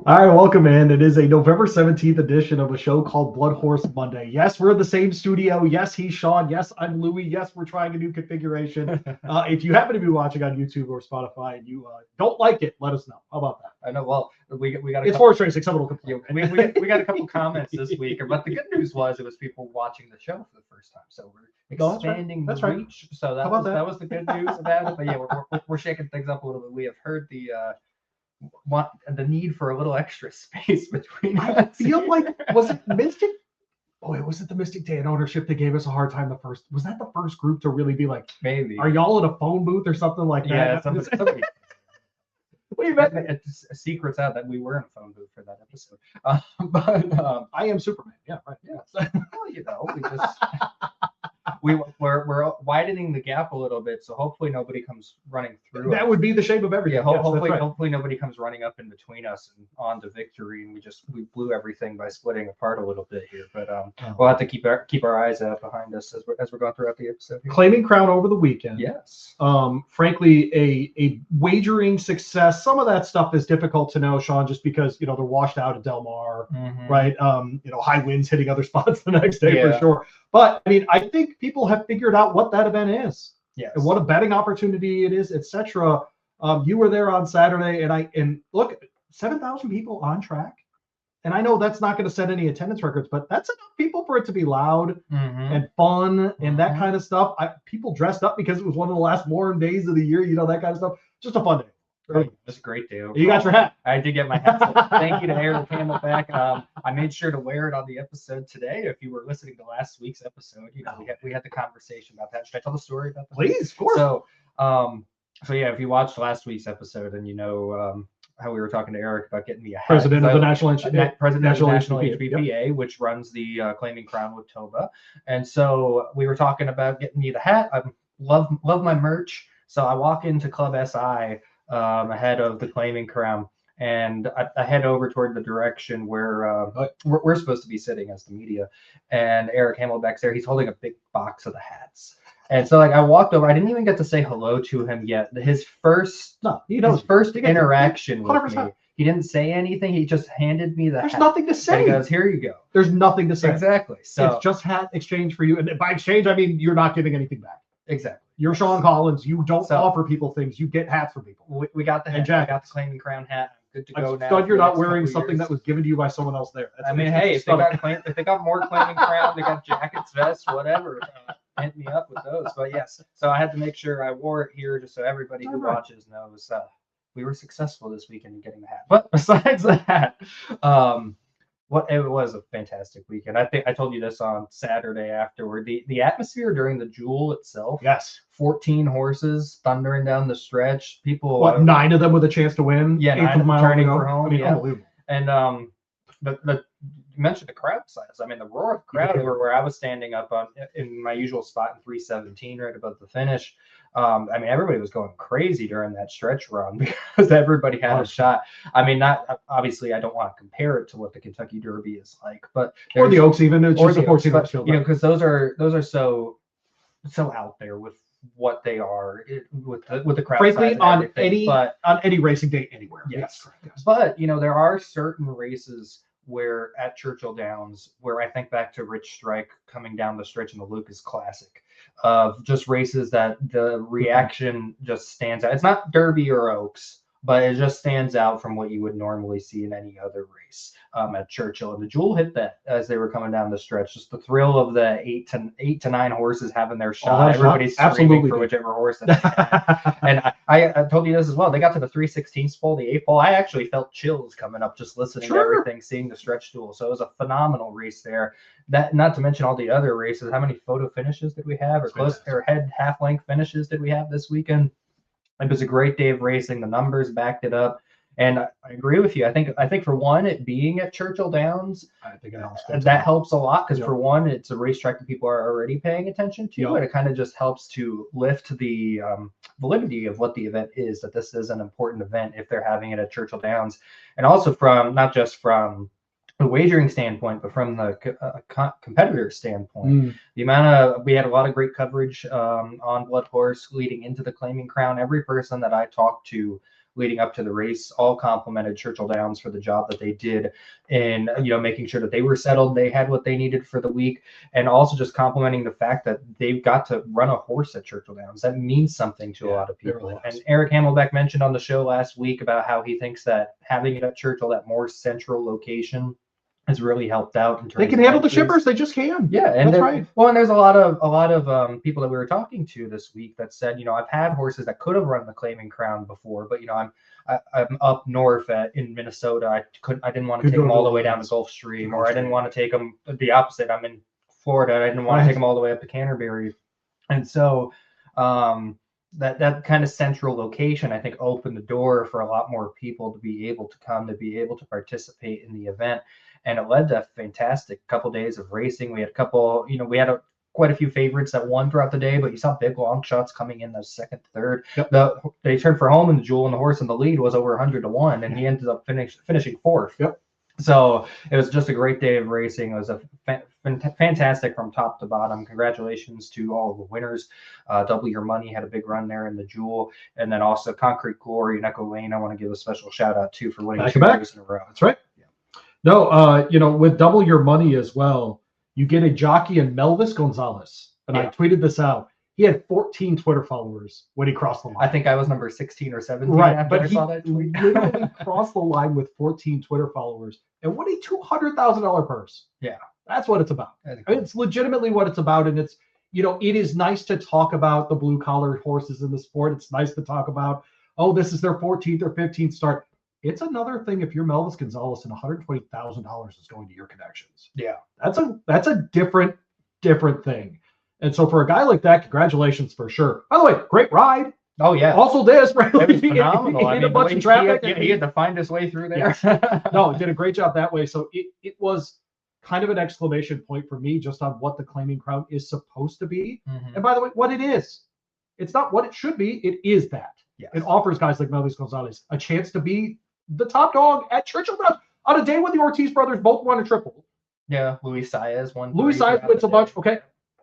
All right, welcome in. It is a November 17th edition of a show called BloodHorse Monday. Yes, we're in the same studio. Yes, he's Sean. Yes, I'm Louie. Yes, we're trying a new configuration. If you happen to be watching on YouTube or Spotify and you don't like it, let us know. How about that? I know. Well, we got. It's horse racing. Someone will complain. We got a couple comments this week, but the good news was it was people watching the show for the first time, so we're expanding the reach. So that was the good news about it. But yeah, we're shaking things up a little bit. We have heard the need for a little extra space between us. I feel like, was it Mystic? Oh, wait, was it the Mystic Day and ownership that gave us a hard time was that the first group to really be like, maybe, are y'all in a phone booth or something like that? Yeah, somebody. Secrets out that we were in a phone booth for that episode. But I am Superman. Yeah, right. Yeah. Well, we just we're widening the gap a little bit, so hopefully nobody comes running through. That would be the shape of everything. Yeah, hopefully nobody comes running up in between us and on to victory, and we blew everything by splitting apart a little bit here. But we'll have to keep our eyes out behind us as we're going throughout the episode here. Claiming crown over the weekend. Yes. Frankly, a wagering success. Some of that stuff is difficult to know, Sean, just because they're washed out at Del Mar, right? High winds hitting other spots the next day for sure. But I mean, I think people have figured out what that event is, and what a betting opportunity it is, etc. You were there on Saturday, and look, 7,000 people on track, and I know that's not going to set any attendance records, but that's enough people for it to be loud and fun and that kind of stuff. People dressed up because it was one of the last warm days of the year, that kind of stuff. Just a fun day. It's a great day. Overall. You got your hat. I did get my hat. So thank you to Air the Camelback. I made sure to wear it on the episode today. If you were listening to last week's episode, we had the conversation about that. Should I tell the story about that? Please, of course. So yeah, if you watched last week's episode and how we were talking to Eric about getting me a hat. President of the National HBPA, which runs the Claiming Crown with Toba. And so we were talking about getting me the hat. I love my merch. So I walk into Club SI ahead of the Claiming Crown, and I head over toward the direction where we're supposed to be sitting as the media, and Eric Hamelbeck's there. He's holding a big box of the hats, and so I walked over. I didn't even get to say hello to him yet. His first interaction with me. He didn't say anything. He just handed me the hat. There's nothing to say. And he goes, "Here you go." There's nothing to say. Exactly. So it's just hat exchange for you, and by exchange I mean you're not giving anything back. Exactly. You're Sean Collins. You don't offer people things. You get hats from people. We got the hat. I got the Claiming Crown hat. Good to go now. I'm you're not wearing something that was given to you by someone else there. If they got more Claiming Crown, they got jackets, vests, whatever. Hit me up with those. But yes, so I had to make sure I wore it here just so everybody who watches knows we were successful this weekend in getting the hat. But besides that, it was a fantastic weekend. I think I told you this on Saturday afterward. The atmosphere during the Jewel itself. Yes. 14 horses thundering down the stretch. People. 9 of them with a chance to win? Yeah, 9 of them turning for home. I mean, unbelievable. And you mentioned the crowd size. I mean, the roar of the crowd where I was standing up in my usual spot in 317, right above the finish. I mean, everybody was going crazy during that stretch run because everybody had a shot. I mean, not obviously, I don't want to compare it to what the Kentucky Derby is like, but or the Oaks even. It's just the 14 Oaks field, because those are so out there with what they are with the crowd. Frankly, on any racing day anywhere. Yes. But there are certain races where at Churchill Downs, where I think back to Rich Strike coming down the stretch in the Lucas Classic, of just races that the reaction just stands out. It's not Derby or Oaks, but it just stands out from what you would normally see in any other race at Churchill. And the Jewel hit that as they were coming down the stretch. Just the thrill of the 8 to 9 horses having their shot. Everybody's screaming for whichever horse that they had. And I told you this as well. They got to the 3/16 pole, the 8 pole. I actually felt chills coming up just listening to everything, seeing the stretch duel. So it was a phenomenal race there. That, not to mention all the other races. How many photo finishes did we have, or head half length finishes did we have this weekend? It was a great day of racing. The numbers backed it up, and I agree with you. I think for one, it being at Churchill Downs, that helps a lot because for one, it's a racetrack that people are already paying attention to, and it kind of just helps to lift the validity of what the event is. That this is an important event if they're having it at Churchill Downs, and also from not just from the wagering standpoint, but from the competitor standpoint, we had a lot of great coverage on BloodHorse leading into the Claiming Crown. Every person that I talked to leading up to the race all complimented Churchill Downs for the job that they did in, making sure that they were settled, they had what they needed for the week, and also just complimenting the fact that they've got to run a horse at Churchill Downs. That means something to a lot of people. Really and Eric Hamelbeck mentioned on the show last week about how he thinks that having it at Churchill, that more central location, has really helped out in terms they can handle the shippers. They just can. Yeah, and that's right. Well, and there's a lot of people that we were talking to this week that said, I've had horses that could have run the Claiming Crown before, but I'm up north in Minnesota. I didn't want to take them all the way down to Gulfstream, or I didn't want to take them the opposite. I'm in Florida. I didn't want to take them all the way up to Canterbury, and so that kind of central location, I think, opened the door for a lot more people to be able to come, to be able to participate in the event. And it led to a fantastic couple days of racing. We had quite a few favorites that won throughout the day, but you saw big long shots coming in the second, third. Yep. They turned for home in the Jewel, and the horse in the lead was over 100-1, and he ended up finishing fourth. Yep. So it was just a great day of racing. It was a fantastic from top to bottom. Congratulations to all of the winners. Double Your Money had a big run there in the Jewel, and then also Concrete Glory and Echo Lane. I want to give a special shout out to for winning 2 years in a row. That's right. No, with Double Your Money as well, you get a jockey in Melvis Gonzalez. And I tweeted this out. He had 14 Twitter followers when he crossed the line. I think I was number 16 or 17 right, but I saw that tweet. Literally crossed the line with 14 Twitter followers and won a $200,000 purse. Yeah. That's what it's about. It's legitimately what it's about. And it's, it is nice to talk about the blue-collar horses in the sport. It's nice to talk about, this is their 14th or 15th start. It's another thing if you're Melvis Gonzalez and $120,000 is going to your connections. Yeah. That's a different thing. And so for a guy like that, congratulations for sure. By the way, great ride. Oh, yeah. Also this, right? It was phenomenal. He hit a bunch of traffic. He had to find his way through there. Yeah. No, he did a great job that way. So it was kind of an exclamation point for me just on what the Claiming Crown is supposed to be. Mm-hmm. And by the way, what it is. It's not what it should be. It is that. Yes. It offers guys like Melvis Gonzalez a chance to be the top dog at Churchill Downs on a day when the Ortiz brothers both won a triple. Yeah, Louis Saez won. Louis Saez wins a bunch. Okay,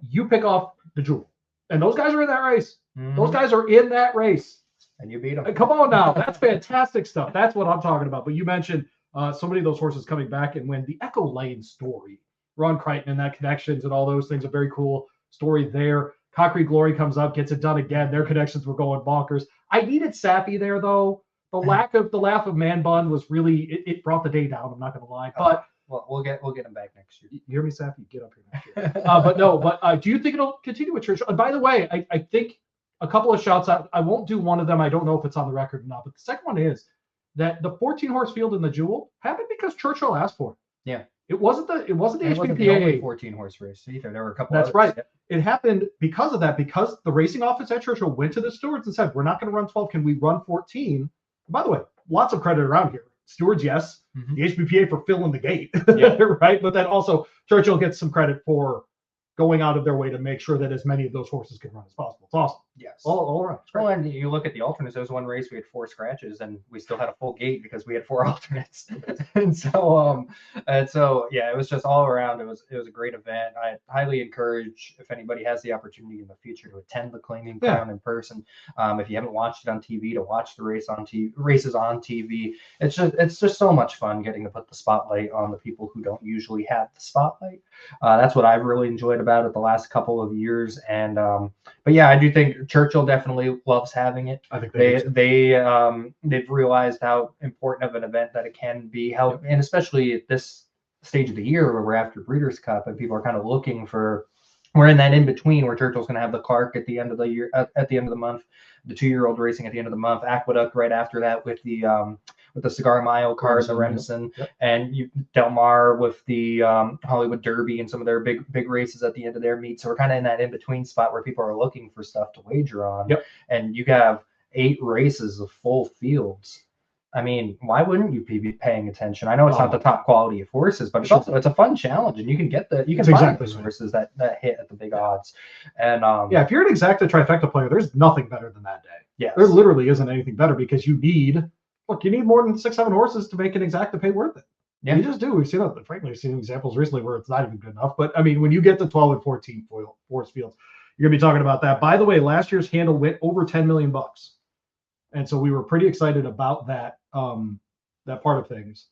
you pick off the Jewel, and those guys are in that race. Mm-hmm. Those guys are in that race, and you beat them. Come on now, that's fantastic stuff. That's what I'm talking about. But you mentioned so many of those horses coming back, and when the Echo Lane story, Ron Crichton and that connections and all those things, a very cool story there. Concrete Glory comes up, gets it done again. Their connections were going bonkers. I needed Sappy there though. The laugh of Man Bun was really it brought the day down. I'm not going to lie, but we'll get him back next year. You hear me, Sappy? Get up here next year. But do you think it'll continue with Churchill? And by the way, I think a couple of shouts out. I won't do one of them. I don't know if it's on the record or not. But the second one is that the 14-horse field in the Jewel happened because Churchill asked for it. Yeah. It wasn't the HBPA. It wasn't the only 14-horse race either. There were a couple. That's others. right. Yeah. It happened because of that. Because the racing office at Churchill went to the stewards and said, "We're not going to run 12. Can we run 14?" By the way, lots of credit around here. Stewards, yes. Mm-hmm. The HBPA for filling the gate, yeah. Right? But then also Churchill gets some credit for going out of their way to make sure that as many of those horses can run as possible. It's awesome. Yes. All right. Well, and you look at the alternates. There was one race we had 4 scratches, and we still had a full gate because we had 4 alternates. and so yeah, it was just all around. It was a great event. I highly encourage if anybody has the opportunity in the future to attend the Claiming Crown in person. If you haven't watched it on TV, to watch the races on TV. It's just so much fun getting to put the spotlight on the people who don't usually have the spotlight. That's what I've really enjoyed about it the last couple of years. And but yeah, I do think Churchill definitely loves having it. I think they've realized how important of an event that it can be. And especially at this stage of the year where we're after Breeders' Cup and people are kind of looking for. We're in that in between where Churchill's going to have the Clark at the end of the year, at the end of the month, the 2-year-old racing at the end of the month, Aqueduct right after that with the Cigar Mile card, the Remsen, and Del Mar with the Hollywood Derby and some of their big races at the end of their meet. So we're kind of in that in between spot where people are looking for stuff to wager on. Yep. And you have 8 races of full fields. I mean, why wouldn't you be paying attention? I know it's not the top quality of horses, but it's a fun challenge, and you can find those horses that hit at the big odds. And yeah, if you're an exacta trifecta player, there's nothing better than that day. Yeah, there literally isn't anything better because you need more than 6-7 horses to make an exacta pay worth it. Yeah, you just do. We've seen examples recently where it's not even good enough. But I mean, when you get to 12 and 14 horse fields, you're gonna be talking about that. By the way, last year's handle went over $10 million. And so we were pretty excited about that that part of things.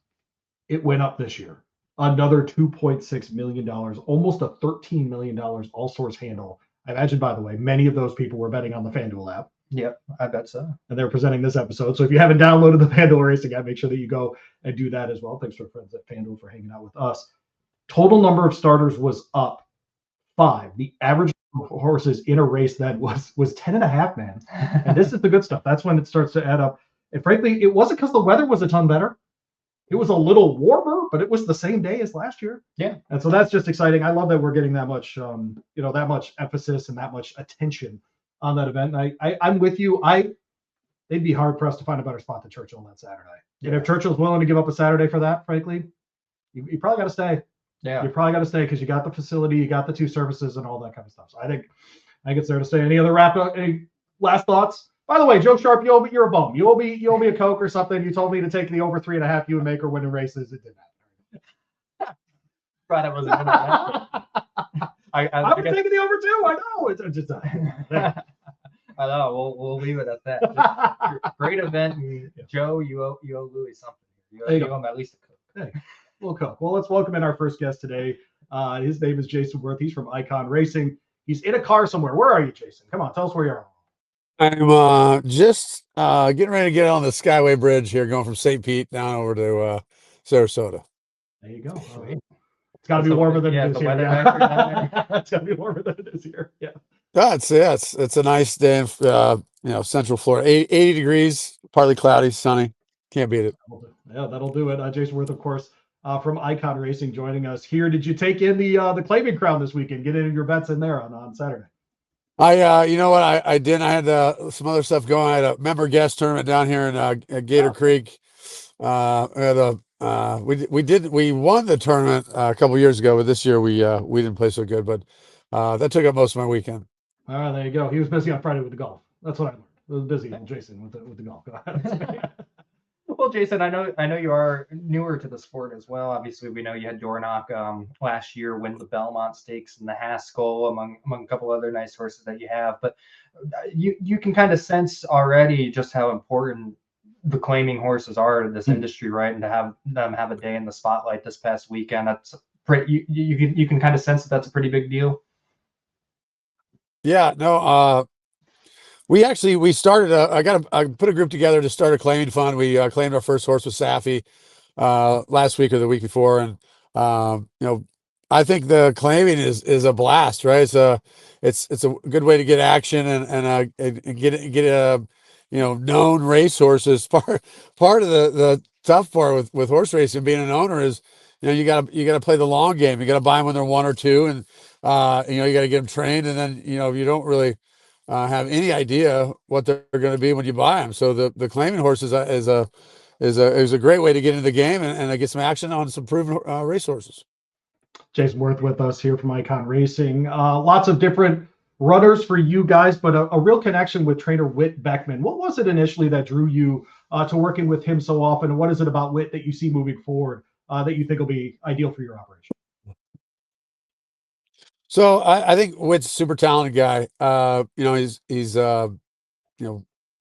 It went up this year, another $2.6 million, almost a $13 million all source handle. I imagine, by the way, many of those people were betting on the FanDuel app. Yep, I bet so. And they're presenting this episode. So if you haven't downloaded the FanDuel Racing app, make sure that you go and do that as well. Thanks to our friends at FanDuel for hanging out with us. Total number of starters was up 5. The average horses in a race then was 10.5, man. And this is the good stuff. That's when it starts to add up. And frankly, it wasn't because the weather was a ton better. It was a little warmer, but it was the same day as last year. Yeah. And so that's just exciting. I love that we're getting that much, that much emphasis and that much attention on that event. And I'm with you. They'd be hard pressed to find a better spot than Churchill on that Saturday. Yeah. And if Churchill's willing to give up a Saturday for that, frankly, you probably got to stay. Yeah. You probably got to stay because you got the facility, you got the 2 services and all that kind of stuff. So I think it's there to stay. Any last thoughts? By the way, Joe Sharp, you're a bum. You owe me a Coke or something. You told me to take the over 3.5 you and make her winning races. It didn't happen. Right, I wasn't gonna I was taking the over 2. I know. It's just I know. We'll leave it at that. Great event, and Joe, you owe Louie something. You owe him at least a Coke. Hey, we'll Coke. Well, let's welcome in our first guest today. His name is Jayson Werth. He's from Icon Racing. He's in a car somewhere. Where are you, Jayson? Come on, tell us where you are. I'm just getting ready to get on the Skyway Bridge here, going from St. Pete down over to Sarasota. There you go. It's got to be warmer than it is here. Yeah. It's got to be warmer than it is here. Yeah. It's a nice day in Central Florida. 80 degrees, partly cloudy, sunny. Can't beat it. Yeah, that'll do it. Jayson Werth, of course, from Icon Racing, joining us here. Did you take in the claiming crown this weekend? Get in your bets in there on Saturday. You know what? I did. I had some other stuff going. I had a member guest tournament down here in Gator Creek. We won the tournament a couple years ago, but this year we didn't play so good. But that took up most of my weekend. All right, there you go. He was busy on Friday with the golf. That's what I learned. I was busy, Jayson, with the golf. Well, Jayson, I know you are newer to the sport as well. Obviously, we know you had Dornoch last year win the Belmont Stakes and the Haskell among a couple other nice horses that you have. But you can kind of sense already just how important the claiming horses are to this industry, right? And to have them have a day in the spotlight this past weekend, that's pretty. You can kind of sense that that's a pretty big deal. Yeah. No. We started. I put a group together to start a claiming fund. We claimed our first horse with Safi last week or the week before, and I think the claiming is a blast, right? It's a good way to get action and get known race horses. Part of the tough part with horse racing being an owner is you got to play the long game. You got to buy them when they're 1 or 2, and you got to get them trained, and then you don't really have any idea what they're going to be when you buy them. So the claiming horse is a great way to get into the game and get some action on some proven race horses. Jayson Werth with us here from Icon Racing. Lots of different runners for you guys, but a real connection with trainer Whit Beckman. What was it initially that drew you to working with him so often? And what is it about Whit that you see moving forward that you think will be ideal for your operation? So I think Whit's a super talented guy. He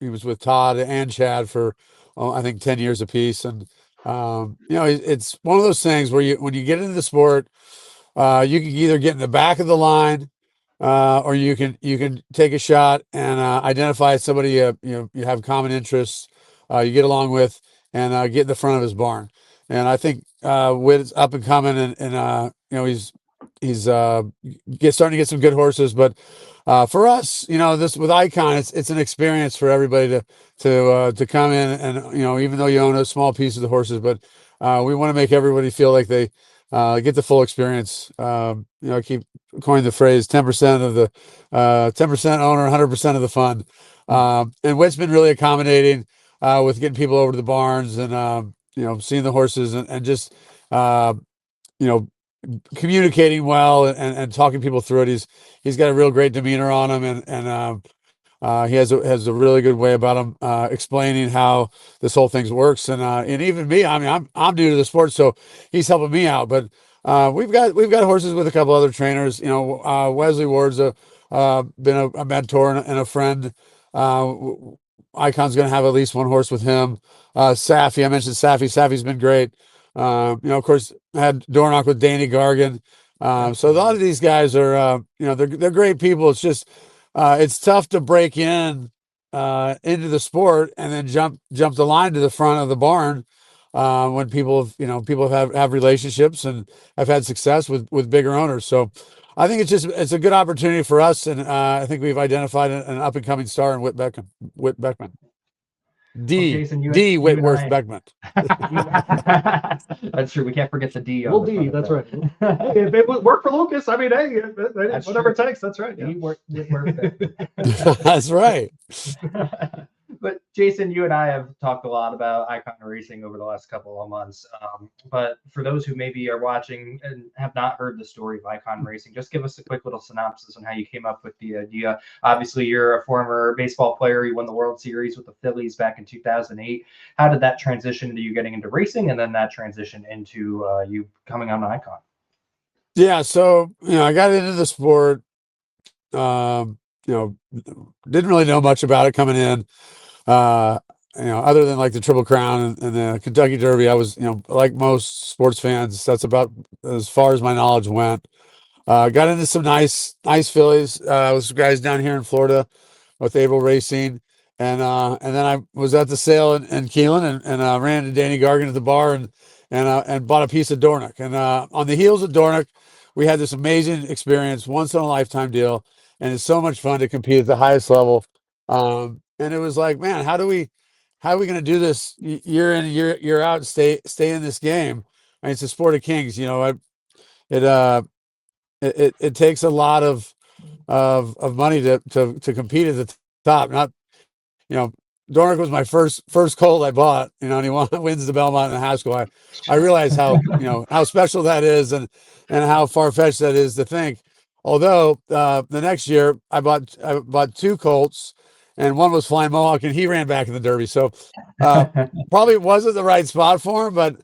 was with Todd and Chad for I think 10 years apiece, and it's one of those things where when you get into the sport, you can either get in the back of the line, or you can take a shot and identify somebody you have common interests, you get along with, and get in the front of his barn. And I think Whit's up and coming, and he's starting to get some good horses. But for us, this with Icon, it's an experience for everybody to come in, and even though you own a small piece of the horses, but we want to make everybody feel like they get the full experience. I keep coining the phrase 10% of the 10% owner, 100% of the fun. And Whit's been really accommodating with getting people over to the barns and seeing the horses and just communicating well and talking people through it. He's got a real great demeanor on him, and he has a really good way about him explaining how this whole thing works. And even me, I mean, I'm new to the sport, so he's helping me out. But we've got horses with a couple other trainers. Wesley Ward's been a mentor and a friend. Icon's going to have at least one horse with him. Safi, I mentioned Safi. Safi's been great. Of course, I had Dornock with Danny Gargan. So a lot of these guys are, they're great people. It's just, it's tough to break into the sport and then jump the line to the front of the barn when people have relationships and have had success with bigger owners. So I think it's a good opportunity for us, and I think we've identified an up and coming star in Whit Beckman. Jayson, Whitworth Beckman. That's true. We can't forget the D. Well, D. That's right. Hey, if it would work for Lucas, I mean, hey, whatever it takes. That's right. Yeah. That's right. But Jayson, you and I have talked a lot about Icon Racing over the last couple of months. But for those who maybe are watching and have not heard the story of Icon Racing, just give us a quick little synopsis on how you came up with the idea. Obviously, you're a former baseball player. You won the World Series with the Phillies back in 2008. How did that transition into you getting into racing, and then that transition into you coming on Icon? Yeah, so I got into the sport. Didn't really know much about it coming in. Other than like the Triple Crown and the Kentucky Derby, I was, like most sports fans, that's about as far as my knowledge went. Got into some nice fillies with some guys down here in Florida with Able Racing. And then I was at the sale in Keelan and ran into Danny Gargan at the bar and bought a piece of Dornock. And on the heels of Dornock, we had this amazing experience, once in a lifetime deal. And it's so much fun to compete at the highest level. And it was like, man, how are we going to do this year in, year out, stay in this game? I mean, it's a sport of kings. It takes a lot of money to compete at the top. Not, Dornock was my first colt I bought, and he wins the Belmont and the Haskell. I realize how, how special that is and how far-fetched that is to think. Although the next year I bought two colts, and one was Flying Mohawk, and he ran back in the Derby. So probably wasn't the right spot for him, but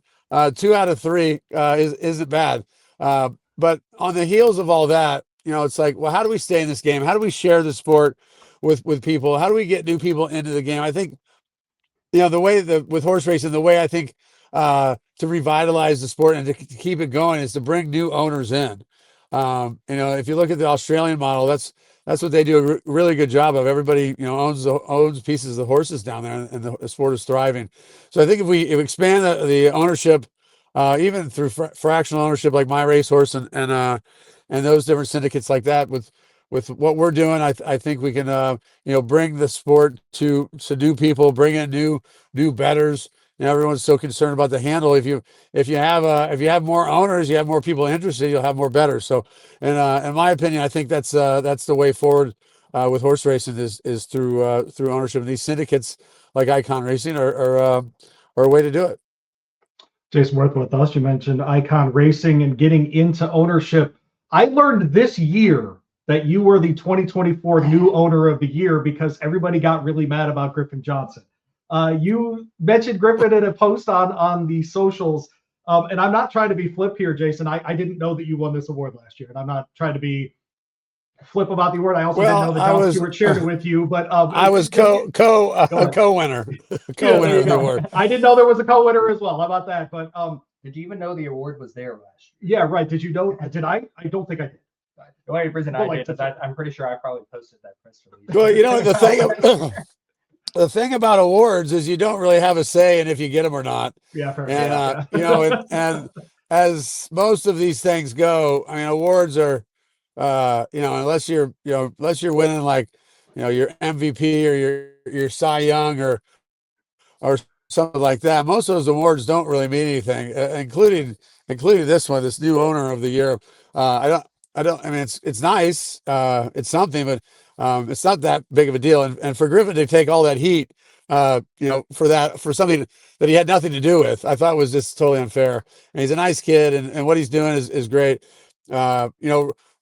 2 out of 3 isn't bad. But on the heels of all that, it's like, well, how do we stay in this game? How do we share the sport with people? How do we get new people into the game? I think, the way with horse racing, the way I think to revitalize the sport and to keep it going is to bring new owners in. If you look at the Australian model, that's what they do a really good job of. Everybody, owns pieces of the horses down there, and the sport is thriving. So I think if we expand the ownership, even through fractional ownership, like My Racehorse and those different syndicates like that, with what we're doing, I think we can, bring the sport to new people, bring in new bettors. Everyone's so concerned about the handle. If you have more owners, you have more people interested, you'll have more bettors. So, in my opinion, I think that's the way forward with horse racing is through ownership. And these syndicates like Icon Racing are a way to do it. Jayson Werth with us. You mentioned Icon Racing and getting into ownership. I learned this year that you were the 2024 new owner of the year because everybody got really mad about Griffin Johnson. You mentioned Griffin in a post on the socials, and I'm not trying to be flip here, Jayson. I didn't know that you won this award last year, and I'm not trying to be flip about the award. I also didn't know that John Stewart shared it with you, but I was co-winner, co-winner of the award. I didn't know there was a co-winner as well. How about that? But did you even know the award was there last year? Yeah, right. Did you know? Did I? I don't think I did. The only reason I did is I'm pretty sure I probably posted that press release. Well, the thing about awards is you don't really have a say in if you get them or not. Yeah, fair. And and as most of these things go, I mean, awards are, unless you're winning like, your MVP or your Cy Young or something like that. Most of those awards don't really mean anything, including this one, this new owner of the year. I mean, it's nice. It's something, but it's not that big of a deal. And for Griffin to take all that heat, for something that he had nothing to do with, I thought was just totally unfair. And he's a nice kid, and what he's doing is great.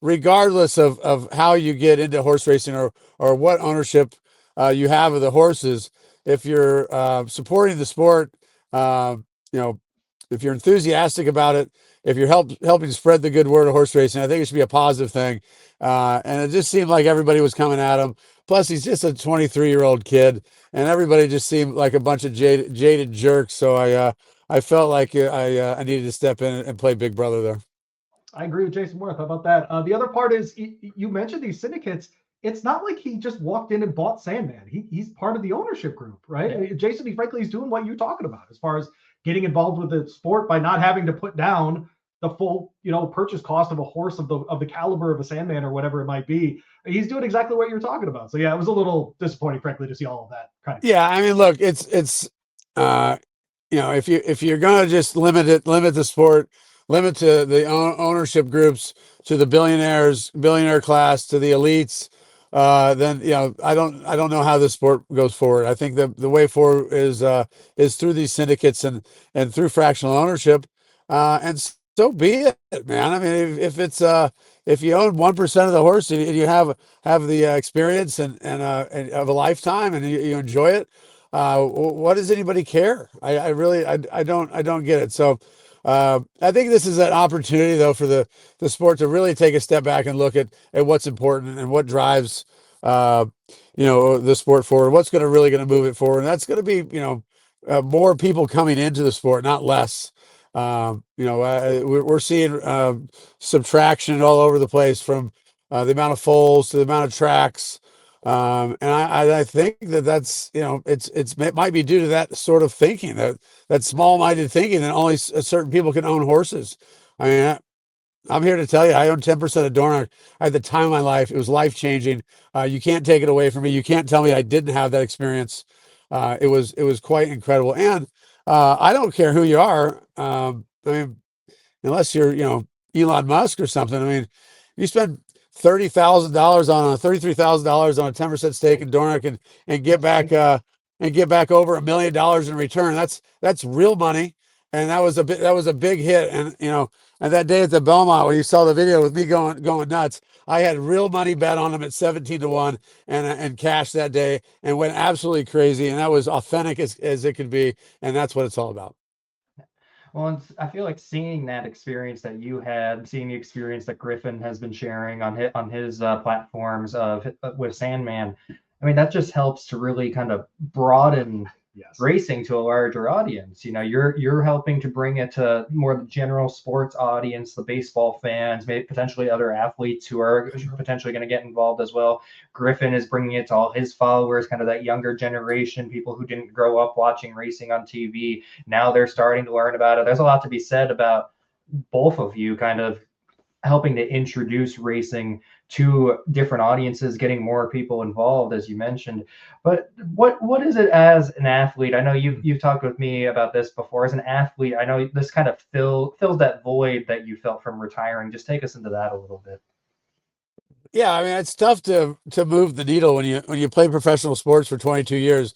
Regardless of how you get into horse racing or what ownership you have of the horses, if you're supporting the sport, if you're enthusiastic about it, if you're helping spread the good word of horse racing, I think it should be a positive thing. And it just seemed like everybody was coming at him. Plus, he's just a 23-year-old kid, and everybody just seemed like a bunch of jaded jerks. So I felt like I needed to step in and play big brother there. I agree with Jayson Werth. How about that? The other part is you mentioned these syndicates. It's not like he just walked in and bought Sandman. He's part of the ownership group, right? Yeah. Jayson, frankly, he's doing what you're talking about as far as getting involved with the sport by not having to put down the full, purchase cost of a horse of the caliber of a Sandman or whatever it might be. He's doing exactly what you're talking about. So yeah, it was a little disappointing, frankly, to see all of that kind of. Yeah, I mean, look, it's if you're gonna just limit the sport, limit to the ownership groups, to the billionaire class, to the elites, then I don't know how this sport goes forward. I think the way forward is through these syndicates and through fractional ownership, and so be it, man. I mean, if you own 1% of the horse and you have the experience and of a lifetime and you enjoy it, what does anybody care? I really don't get it. So I think this is an opportunity though for the sport to really take a step back and look at what's important and what drives the sport forward, what's really going to move it forward. And that's going to be more people coming into the sport, not less. We're seeing subtraction all over the place, from the amount of foals to the amount of tracks. And I think that's it might be due to that sort of thinking, that small-minded thinking, that only certain people can own horses. I mean, I'm here to tell you, I own 10% of Dornoch. I had the time of my life. It was life-changing. You can't take it away from me. You can't tell me I didn't have that experience. It was quite incredible. And I don't care who you are. I mean, unless you're Elon Musk or something. I mean, you spend $33,000 on a 10% stake in Dornoch and get back over $1 million in return. That's real money. And that was a big hit. And and that day at the Belmont, when you saw the video with me going nuts, I had real money bet on them at 17-1 and cashed that day and went absolutely crazy. And that was authentic as it could be. And that's what it's all about. Well, I feel like seeing that experience that you had, seeing the experience that Griffin has been sharing on his platforms with Sandman, I mean, that just helps to really kind of broaden racing to a larger audience. You're helping to bring it to more the general sports audience, the baseball fans, maybe potentially other athletes who are potentially going to get involved as well. Griffin is bringing it to all his followers, kind of that younger generation, people who didn't grow up watching racing on TV. Now they're starting to learn about it. There's a lot to be said about both of you kind of helping to introduce racing to different audiences, getting more people involved, as you mentioned. But what is it as an athlete? I know you've talked with me about this before. As an athlete, I know this kind of fills that void that you felt from retiring. Just take us into that a little bit. Yeah, I mean, it's tough to move the needle when you play professional sports for 22 years.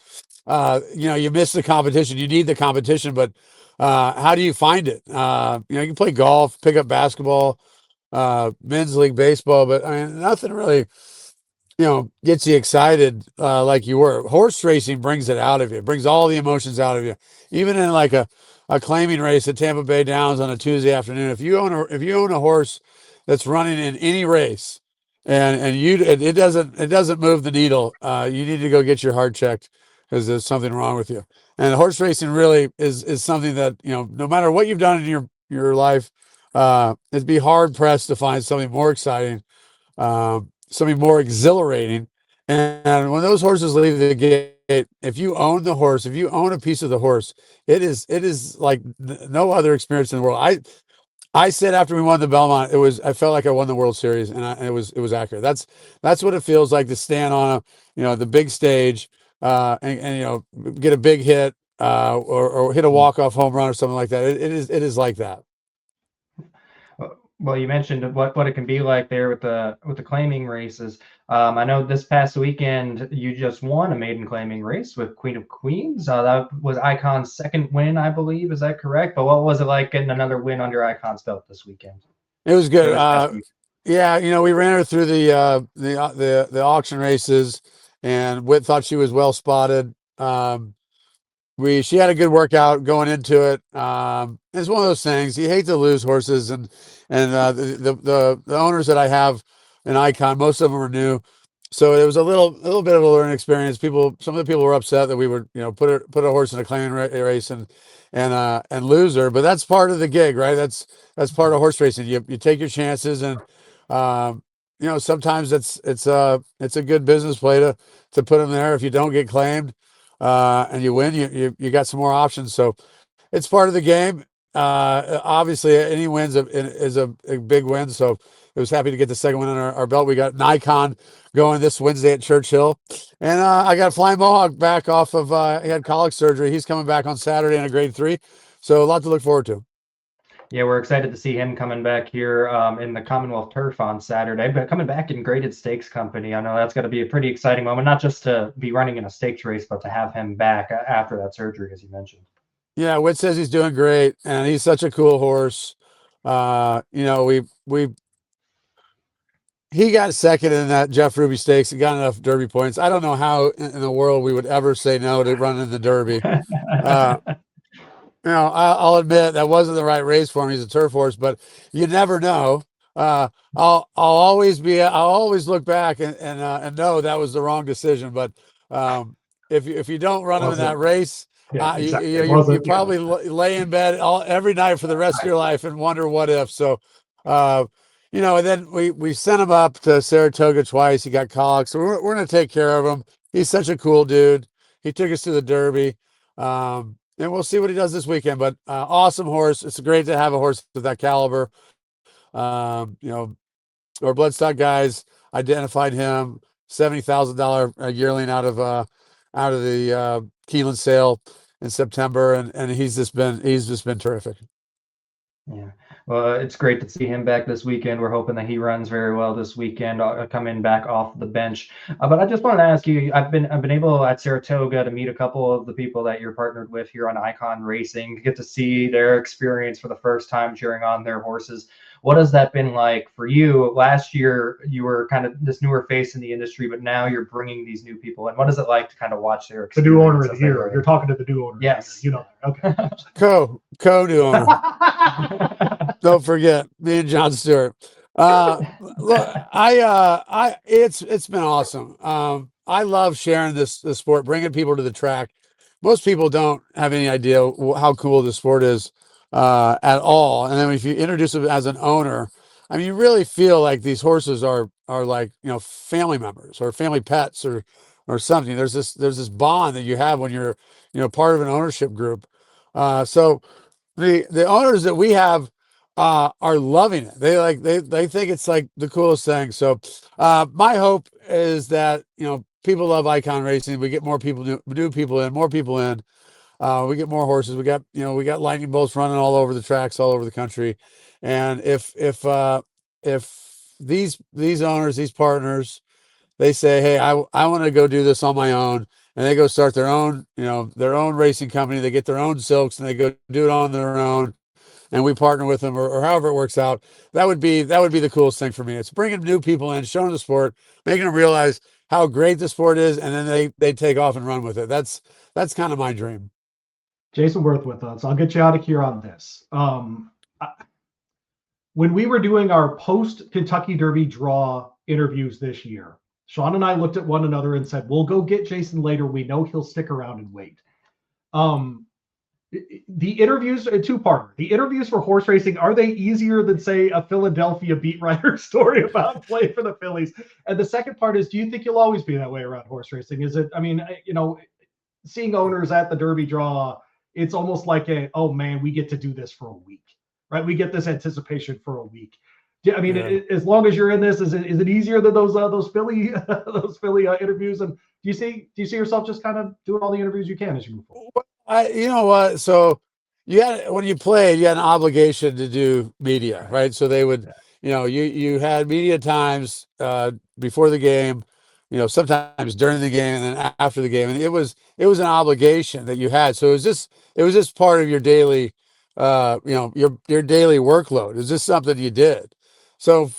You miss the competition. You need the competition, but how do you find it? You can play golf, pick up basketball, men's league baseball, but I mean, nothing really, gets you excited like you were. Horse racing brings it out of you. It brings all the emotions out of you. Even in like a claiming race at Tampa Bay Downs on a Tuesday afternoon, if you own a horse that's running in any race, and it doesn't move the needle, you need to go get your heart checked because there's something wrong with you. And horse racing really is something that no matter what you've done in your life, it'd be hard pressed to find something more exciting, something more exhilarating. And when those horses leave the gate, if you own the horse, if you own a piece of the horse, it is like no other experience in the world. I said after we won the Belmont, I felt like I won the World Series, and it was accurate. That's what it feels like to stand on the big stage, and get a big hit, or hit a walk-off home run or something like that. It is like that. Well, you mentioned what it can be like there with the claiming races. I know this past weekend you just won a maiden claiming race with Queen of Queens. That was Icon's second win, I believe. Is that correct? But what was it like getting another win under Icon's belt this weekend? It was good. Yeah, we ran her through the auction races, and Whit thought she was well spotted. she had a good workout going into it. It's one of those things. You hate to lose horses, and the owners that I have in Icon, most of them are new, so it was a little bit of a learning experience. Some of the people were upset that we would put a horse in a claiming race and lose her, but that's part of the gig, right? That's part of horse racing. You take your chances, and sometimes it's a good business play to put them there. If you don't get claimed and you win, you got some more options. So it's part of the game. Obviously, any wins is a big win. So I was happy to get the second one on our belt. We got an Icon going this Wednesday at Churchill, and I got Flying Mohawk back off of he had colic surgery. He's coming back on Saturday in a grade 3, so a lot to look forward to. Yeah, we're excited to see him coming back here in the Commonwealth Turf on Saturday, but coming back in graded stakes company. I know that's going to be a pretty exciting moment, not just to be running in a stakes race, but to have him back after that surgery, as you mentioned. Yeah, Whit says he's doing great, and he's such a cool horse. He got second in that Jeff Ruby Stakes and got enough Derby points. I don't know how in the world we would ever say no to run in the Derby. I'll admit that wasn't the right race for him. He's a turf horse, but you never know. I'll always look back and know that was the wrong decision. But if you don't run him in that race, exactly. you probably lay in bed every night for the rest of your life and wonder what if. So, and then we sent him up to Saratoga twice. He got colic, so we're going to take care of him. He's such a cool dude. He took us to the Derby, and we'll see what he does this weekend. But awesome horse. It's great to have a horse of that caliber. Our Bloodstock guys identified him $70,000 yearling out of the Keeneland sale in September, and he's just been terrific. Yeah. Well, it's great to see him back this weekend. We're hoping that he runs very well this weekend, coming back off the bench. But I just wanted to ask you, I've been able at Saratoga to meet a couple of the people that you're partnered with here on Icon Racing, to get to see their experience for the first time cheering on their horses. What has that been like for you? Last year, you were kind of this newer face in the industry, but now you're bringing these new people in. What is it like to kind of watch their experience? The new owner of the year. You're talking to the new owner. Yes. Okay. Co-new owner. Don't forget me and John Stewart. Look, it's been awesome. I love sharing this sport, bringing people to the track. Most people don't have any idea how cool this sport is at all. And then if you introduce them as an owner, I mean, you really feel like these horses are like family members or family pets or something. There's this bond that you have when you're part of an ownership group. So the owners that we have are loving it. They think it's like the coolest thing. So my hope is that people love Icon Racing. We get more people, new people in, more people in. We get more horses. We got lightning bolts running all over the tracks, all over the country. And if these owners, these partners, they say, hey, I want to go do this on my own, and they go start their own racing company. They get their own silks and they go do it on their own, and we partner with them or however it works out. That would be the coolest thing for me. It's bringing new people in, showing the sport, making them realize how great the sport is, and then they take off and run with it. That's kind of my dream. Jayson Werth with us. I'll get you out of here on this. When we were doing our post Kentucky Derby draw interviews this year, Sean and I looked at one another and said, we'll go get Jayson later. We know he'll stick around and wait. The interviews, a two-parter. The interviews for horse racing, are they easier than, say, a Philadelphia beat writer story about play for the Phillies? And the second part is, do you think you'll always be that way around horse racing? Is it, seeing owners at the Derby draw, it's almost like oh man, we get to do this for a week, right? We get this anticipation for a week. I mean, as long as you're in this, is it easier than those Philly interviews? And do you see yourself just kind of doing all the interviews you can as you move forward? You know what? So when you played, you had an obligation to do media, right? So they would, you had media times before the game, sometimes during the game and then after the game, and it was an obligation that you had. So it was just part of your daily, your daily workload. It was just something you did. So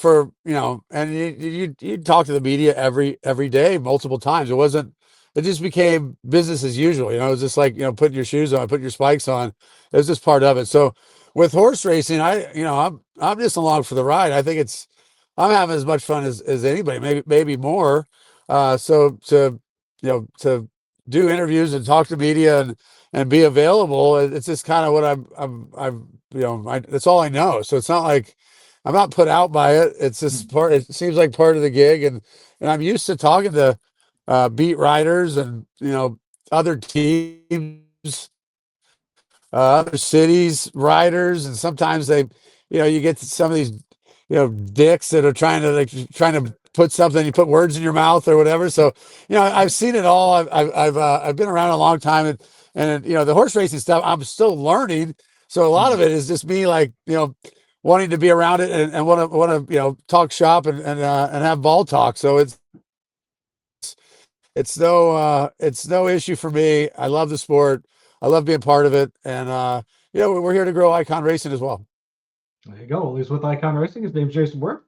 and you talk to the media every day, multiple times. It wasn't it just became business as usual. It was just like, putting your shoes on, putting your spikes on. It was just part of it. So with horse racing, I'm just along for the ride. I think I'm having as much fun as anybody, maybe more. So to do interviews and talk to media and be available, it's just kind of what that's all I know. So it's not like I'm not put out by it. It's just part. It seems like part of the gig, and I'm used to talking to beat writers and other teams, other cities writers, and sometimes you get to some of these dicks that are trying to put something, you put words in your mouth or whatever. So I've seen it all. I've been around a long time, and the horse racing stuff I'm still learning. So a lot of it is just me wanting to be around it and want to talk shop and have ball talk. So it's no issue for me. I love the sport. I love being part of it, and we're here to grow Icon Racing as well. There you go. Well, he's with Icon Racing. His name's Jayson Werth.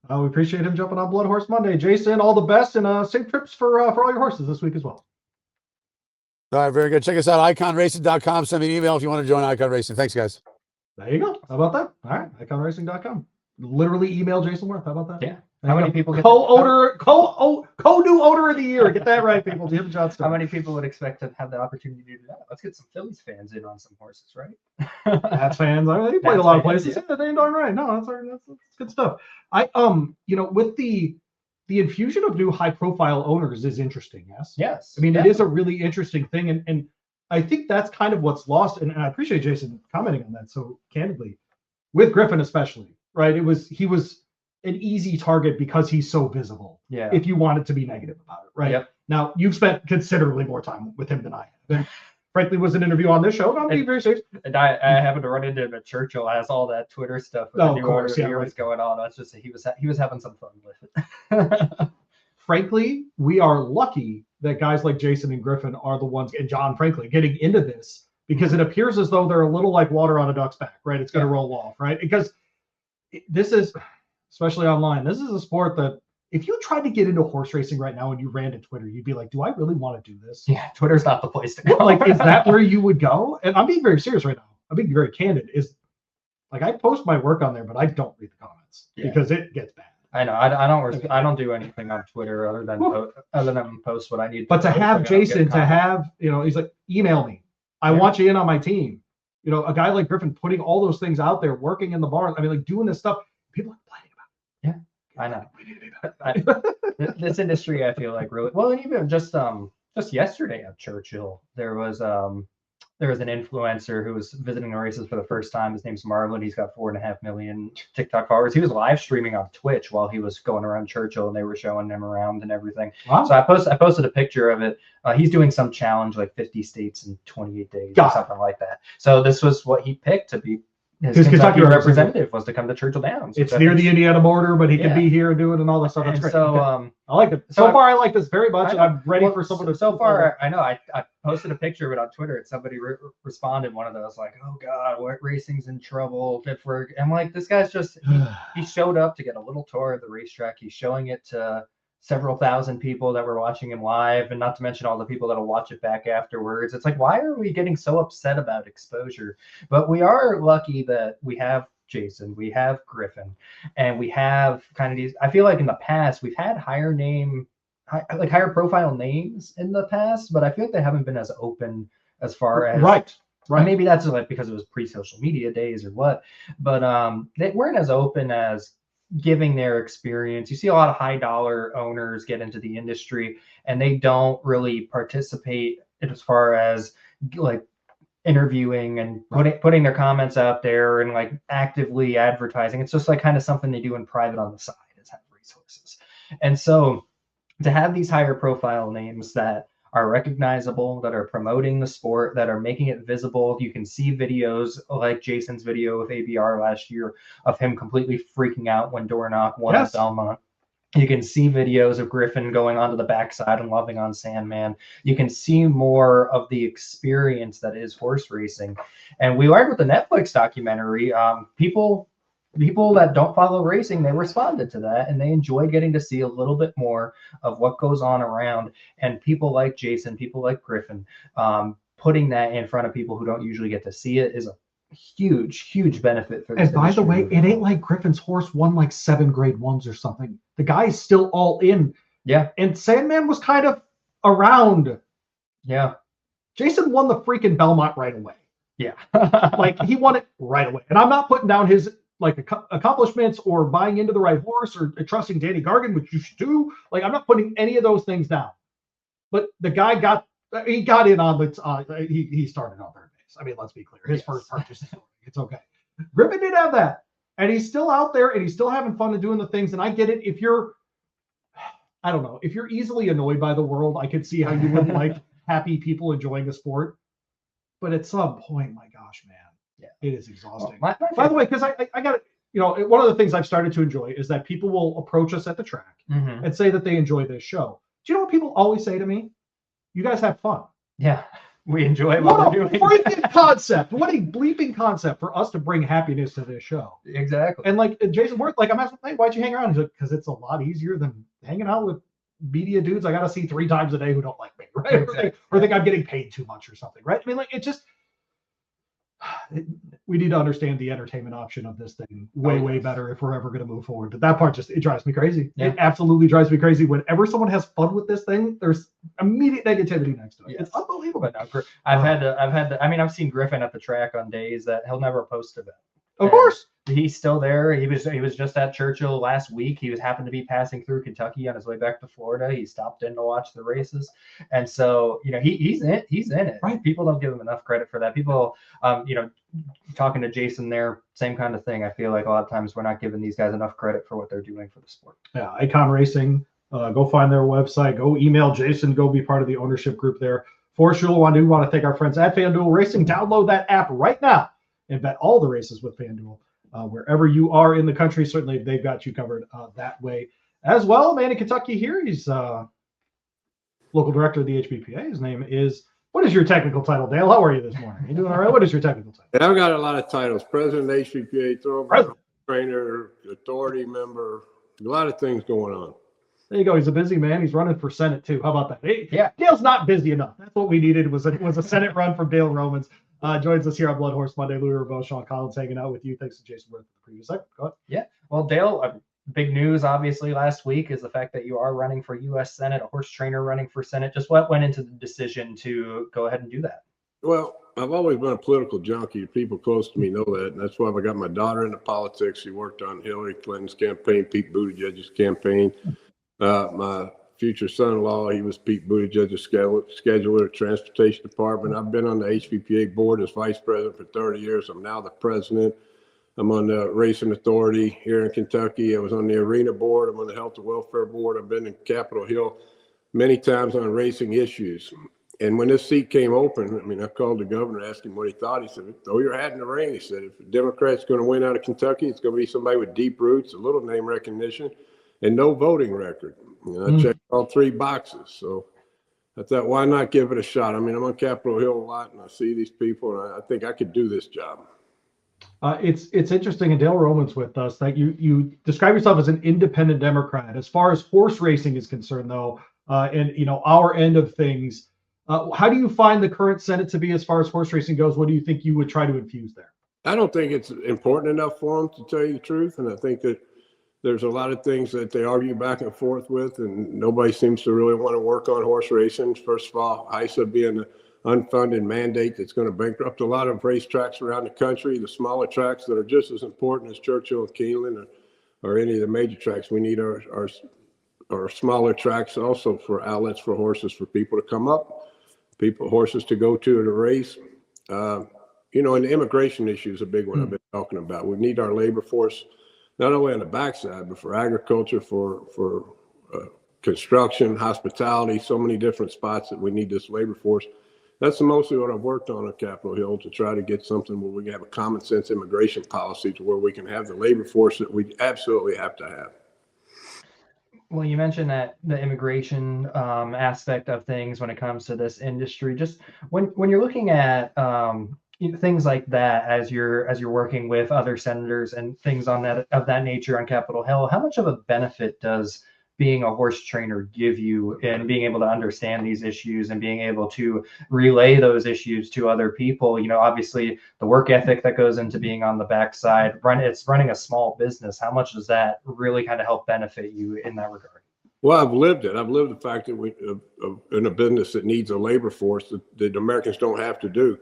We appreciate him jumping on BloodHorse Monday. Jayson, all the best, and safe trips for all your horses this week as well. All right, very good. Check us out, iconracing.com. Send me an email if you want to join Icon Racing. Thanks, guys. There you go. How about that? All right, iconracing.com. Literally email Jayson Werth. How about that? Yeah. How many people get co-new owner of the year? Get that right, people. Jim Johnston. How many people would expect to have the opportunity to do that? Let's get some Phillies fans in on some horses, right? Pats fans. They played a lot of places. Yeah, they ain't darn right. No, that's good stuff. With the infusion of new high-profile owners is interesting. Yes. Yes. I mean, it is a really interesting thing, and I think that's kind of what's lost. And I appreciate Jayson commenting on that so candidly, with Griffin especially. Right? He was an easy target because he's so visible. Yeah. If you wanted to be negative about it, right? Yep. Now you've spent considerably more time with him than I have. And frankly, was an interview on this show. I'm being very serious. And I happened to run into him at Churchill as all that Twitter stuff with the new order of the year was going on. I was just he was having some fun with it. Frankly, we are lucky that guys like Jayson and Griffin are the ones, and John, frankly, getting into this because it appears as though they're a little like water on a duck's back, right? It's going to roll off, right? Because this is, especially online, this is a sport that if you tried to get into horse racing right now and you ran to Twitter, you'd be like, do I really want to do this? Yeah, Twitter's not the place to go. Like, is that where you would go? And I'm being very serious right now. I'm being very candid. Is like I post my work on there, but I don't read the comments because it gets bad. I know. I don't do anything on Twitter other than post what I need. But to have Jayson, he's like, email me. I want you in on my team. A guy like Griffin putting all those things out there, working in the barn. I mean, like doing this stuff. People are complaining about it. Yeah, I know. This industry, I feel like really well, and even just yesterday at Churchill, there was an influencer who was visiting the races for the first time. His name's Marlon. He's got 4.5 million TikTok followers. He was live streaming on Twitch while he was going around Churchill, and they were showing him around and everything. Wow. So I posted a picture of it. He's doing some challenge like 50 states in 28 days or something like that. So this was what he picked to be his Kentucky representative was to come to Churchill Downs. It's near the Indiana border, but he can be here and do it and all that stuff. That's great. So I like it. So far, I like this very much, and I'm ready for someone to. So far, I know I posted a picture of it on Twitter, and somebody responded. One of those like, "Oh God, what racing's in trouble?" I'm like, this guy's just he showed up to get a little tour of the racetrack. He's showing it to several thousand people that were watching him live, and not to mention all the people that'll watch it back afterwards. It's like, why are we getting so upset about exposure? But we are lucky that we have Jayson, we have Griffin, and we have kind of these. I feel like in the past we've had higher profile names in the past, but I feel like they haven't been as open as far as right. Maybe that's like because it was pre-social media days or what, but they weren't as open as giving their experience. You see a lot of high dollar owners get into the industry and they don't really participate as far as like interviewing and putting their comments out there and like actively advertising. It's just like kind of something they do in private on the side is have resources. And so to have these higher profile names that are recognizable, that are promoting the sport, that are making it visible. You can see videos like Jayson's video with ABR last year of him completely freaking out when Dornoch won at Belmont. You can see videos of Griffin going onto the backside and loving on Sandman. You can see more of the experience that is horse racing. And we learned with the Netflix documentary, people people that don't follow racing, they responded to that and they enjoy getting to see a little bit more of what goes on around. And people like Jayson, people like Griffin, putting that in front of people who don't usually get to see it is a huge benefit for this. And by the way, it ain't like Griffin's horse won like 7 grade ones or something. The guy's still all in. Yeah. And Sandman was kind of around. Yeah. Jayson won the freaking Belmont right away. Yeah. Like, he won it right away. And I'm not putting down his like accomplishments or buying into the right horse or trusting Danny Gargan, which you should do. Like, I'm not putting any of those things down. But the guy got in on the he started on third base. I mean, let's be clear. His first purchase, it's okay. Griffin did have that. And he's still out there and he's still having fun and doing the things. And I get it. If you're, I don't know, if you're easily annoyed by the world, I could see how you wouldn't like happy people enjoying the sport. But at some point, my gosh, man, it is exhausting. Well, by the way, because I got it, you know, one of the things I've started to enjoy is that people will approach us at the track and say that they enjoy this show. Do you know what people always say to me? You guys have fun. Yeah, we enjoy what we're doing. What a freaking concept. What a bleeping concept for us to bring happiness to this show. Exactly. And like Jayson Werth, like I'm asking, hey, why'd you hang around? He's like, because it's a lot easier than hanging out with media dudes I got to see 3 times a day who don't like me, right? Exactly. Or think I'm getting paid too much or something, right? I mean, like, it just, we need to understand the entertainment option of this thing way better if we're ever going to move forward. But that part just, it drives me crazy. Yeah. It absolutely drives me crazy. Whenever someone has fun with this thing, there's immediate negativity next to it. Yes. It's unbelievable. But no, I've seen Griffin at the track on days that he'll never post about. Of course. He's still there. He was just at Churchill last week. He happened to be passing through Kentucky on his way back to Florida. He stopped in to watch the races. And so, you know, he's in it. Right. People don't give him enough credit for that. People, you know, talking to Jayson there, same kind of thing. I feel like a lot of times we're not giving these guys enough credit for what they're doing for the sport. Yeah. Icon Racing, go find their website, go email Jayson, go be part of the ownership group there. For sure, we want to thank our friends at FanDuel Racing. Download that app right now and bet all the races with FanDuel. Wherever you are in the country, certainly they've got you covered that way as well. Man in Kentucky here, he's local director of the HBPA. His name is, what is your technical title, Dale? How are you this morning? You doing all right? What is your technical title? Yeah, I've got a lot of titles. President of HBPA, Thoroughbred trainer, authority member, a lot of things going on. There you go. He's a busy man. He's running for Senate too. How about that? Yeah, Dale's not busy enough. That's what we needed was a Senate run from Dale Romans. Joins us here on BloodHorse Monday. Louie, Rabaut, Sean Collins hanging out with you. Thanks to Jayson Werth for the previous segment. Go ahead. Yeah. Well, Dale, big news obviously last week is the fact that you are running for U.S. Senate, a horse trainer running for Senate. Just what went into the decision to go ahead and do that? Well, I've always been a political junkie. People close to me know that. And that's why I got my daughter into politics. She worked on Hillary Clinton's campaign, Pete Buttigieg's campaign. My future son-in-law, he was Pete Buttigieg's scheduler, transportation department. I've been on the HVPA board as vice president for 30 years. I'm now the president. I'm on the racing authority here in Kentucky. I was on the arena board. I'm on the health and welfare board. I've been in Capitol Hill many times on racing issues. And when this seat came open, I mean, I called the governor, asked him what he thought. He said, throw your hat in the ring. He said, if a Democrat's going to win out of Kentucky, it's going to be somebody with deep roots, a little name recognition, and no voting record. You know, I checked all 3 boxes. So I thought, why not give it a shot? I mean, I'm on Capitol Hill a lot, and I see these people, and I think I could do this job. It's interesting, and Dale Roman's with us, that you describe yourself as an independent Democrat. As far as horse racing is concerned, though, and, you know, our end of things, how do you find the current Senate to be as far as horse racing goes? What do you think you would try to infuse there? I don't think it's important enough for them, to tell you the truth, and I think that there's a lot of things that they argue back and forth with, and nobody seems to really want to work on horse racing. First of all, ISA being an unfunded mandate that's going to bankrupt a lot of racetracks around the country, the smaller tracks that are just as important as Churchill and Keeneland or any of the major tracks. We need our smaller tracks also for outlets for horses, for people to come up, horses to go to race. You know, and the immigration issue is a big one I've been talking about. We need our labor force, not only on the backside, but for agriculture, for construction, hospitality, so many different spots that we need this labor force. That's mostly what I've worked on at Capitol Hill, to try to get something where we can have a common sense immigration policy to where we can have the labor force that we absolutely have to have. Well, you mentioned that the immigration aspect of things when it comes to this industry. Just when you're looking at things like that as you're working with other senators and things on that of that nature on Capitol Hill, how much of a benefit does being a horse trainer give you in being able to understand these issues and being able to relay those issues to other people? Obviously the work ethic that goes into being on the backside, it's running a small business. How much does that really kind of help benefit you in that regard? Well, I've lived it. I've lived the fact that we, in a business that needs a labor force that Americans don't have to do.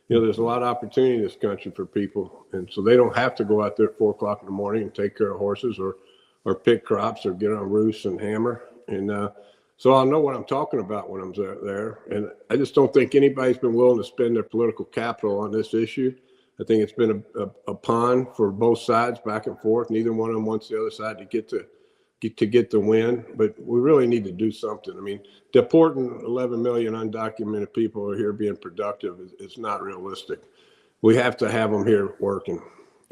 There's a lot of opportunity in this country for people, and so they don't have to go out there at 4 o'clock in the morning and take care of horses or pick crops or get on roosts and hammer. And so I'll know what I'm talking about when I'm there. And I just don't think anybody's been willing to spend their political capital on this issue. I think it's been a pawn for both sides, back and forth. Neither one of them wants the other side to get the win, but we really need to do something. I mean, deporting 11 million undocumented people who are here being productive is not realistic. We have to have them here working.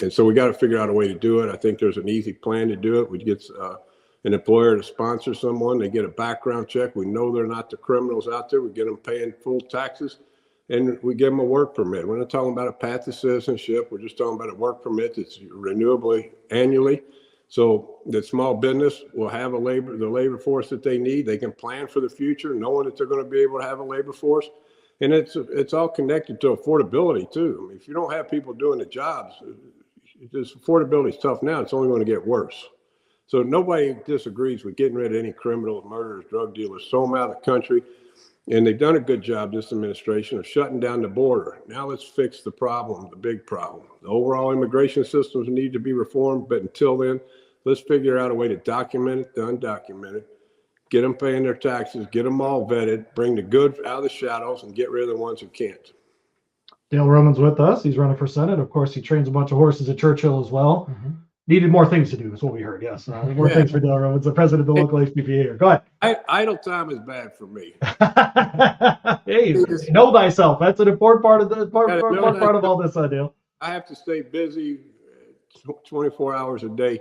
And so we got to figure out a way to do it. I think there's an easy plan to do it. We get an employer to sponsor someone. They get a background check. We know they're not the criminals out there. We get them paying full taxes, and we give them a work permit. We're not talking about a path to citizenship. We're just talking about a work permit that's renewably annually. So the small business will have the labor force that they need. They can plan for the future, knowing that they're going to be able to have a labor force. And it's all connected to affordability too. I mean, if you don't have people doing the jobs, this affordability is tough now. It's only going to get worse. So nobody disagrees with getting rid of any criminals, murderers, drug dealers, throw them out of the country. And they've done a good job, this administration, of shutting down the border. Now let's fix the problem, the big problem. The overall immigration systems need to be reformed, but until then, let's figure out a way to document it, the undocumented, get them paying their taxes, get them all vetted, bring the good out of the shadows, and get rid of the ones who can't. Dale Roman's with us. He's running for Senate. Of course, he trains a bunch of horses at Churchill as well. Mm-hmm. Needed more things to do, is what we heard. Yes, more things for Dale Roman's the president of the local HPPA here. Go ahead. Idle time is bad for me. Hey, know thyself. That's an important part of part of all this, Dale. I have to stay busy 24 hours a day.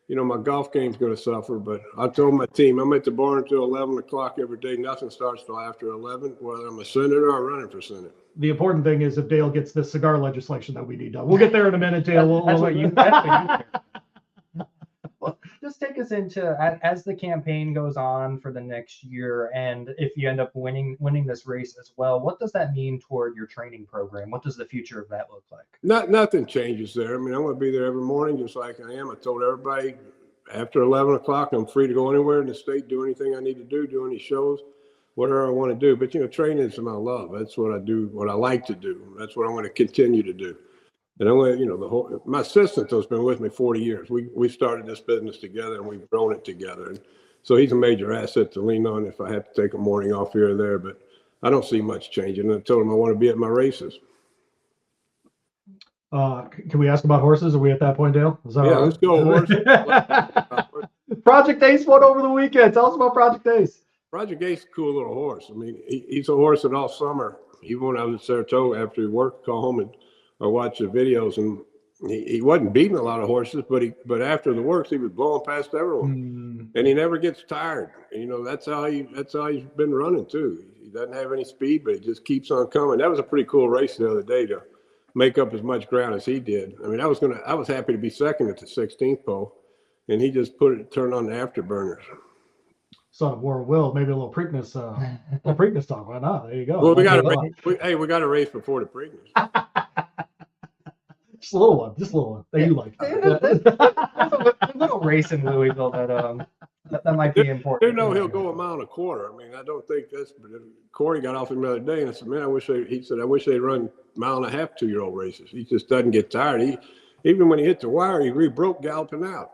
My golf game's going to suffer, but I told my team I'm at the barn until 11 o'clock every day. Nothing starts till after 11, whether I'm a senator or running for Senate. The important thing is if Dale gets this cigar legislation that we need done. We'll get there in a minute, Dale. That's what you Well, just take us into, as the campaign goes on for the next year, and if you end up winning this race as well, what does that mean toward your training program? What does the future of that look like? Nothing changes there. I mean, I'm going to be there every morning just like I am. I told everybody after 11 o'clock, I'm free to go anywhere in the state, do anything I need to do any shows, whatever I want to do. But, training is my love. That's what I do, what I like to do. That's what I'm going to continue to do. And I'm going to, my assistant has been with me 40 years. We started this business together and we've grown it together. And so he's a major asset to lean on if I have to take a morning off here or there, but I don't see much changing. I told him I want to be at my races. Can we ask about horses? Are we at that point, Dale? Let's go horses. Project Ace won over the weekend. Tell us about Project Ace. Project Ace is a cool little horse. I mean, he's a horse that all summer, even when I was at Saratoga after he worked, call home and or watch the videos, and he wasn't beating a lot of horses, but after the works, he was blowing past everyone, and he never gets tired. And, that's how he's been running too. He doesn't have any speed, but he just keeps on coming. That was a pretty cool race the other day to make up as much ground as he did. I mean, I was happy to be second at the 16th pole, and he just turned on the afterburners. Son of War Will, maybe a little Preakness, talk. Why not? There you go. Well, we got a race before the Preakness. Just a little one that you like. A little race in Louisville that might be important. He'll go a mile and a quarter. I mean, I don't think that's. But Corey got off him the other day, and I said, "Man, I wish they'd run mile and a half 2-year-old races." He just doesn't get tired. Even when he hit the wire, he broke galloping out.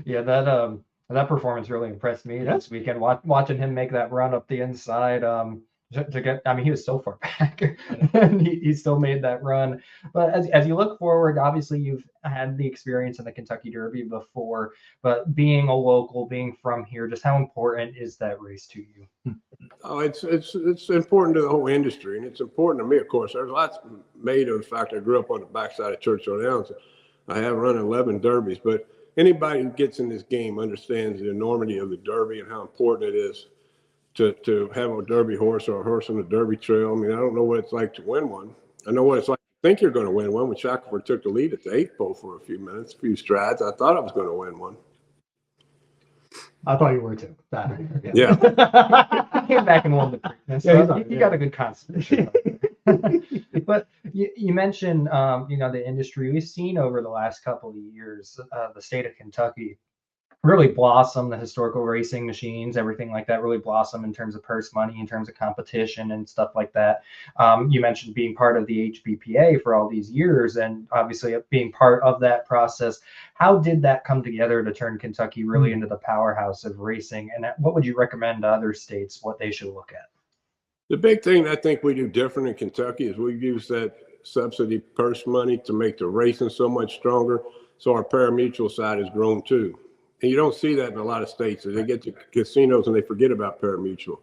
Yeah, that performance really impressed me this weekend. Watching him make that run up the inside. To get, I mean, he was so far back, and he still made that run. But as you look forward, obviously you've had the experience in the Kentucky Derby before, but being a local, being from here, just how important is that race to you? Oh, it's important to the whole industry, and it's important to me, of course. There's lots made of the fact I grew up on the backside of Churchill Downs. I have run 11 derbies, but anybody who gets in this game understands the enormity of the Derby and how important it is to have a Derby horse or a horse on the Derby trail. I mean, I don't know what it's like to win one, I know what it's like to think you're going to win one. When Shackelford took the lead at the 8th pole for a few minutes, a few strides, I thought I was going to win one. I thought you were too. Yeah. He came back and won the Preakness. Yeah, So you got a good constitution. But you mentioned, the industry we've seen over the last couple of years, the state of Kentucky really blossom, the historical racing machines, everything like that really blossom in terms of purse money, in terms of competition and stuff like that. You mentioned being part of the HBPA for all these years and obviously being part of that process. How did that come together to turn Kentucky really into the powerhouse of racing? And what would you recommend to other states what they should look at? The big thing I think we do different in Kentucky is we use that subsidy purse money to make the racing so much stronger. So our pari-mutuel side has grown too. And you don't see that in a lot of states. They get to casinos and they forget about pari-mutuel.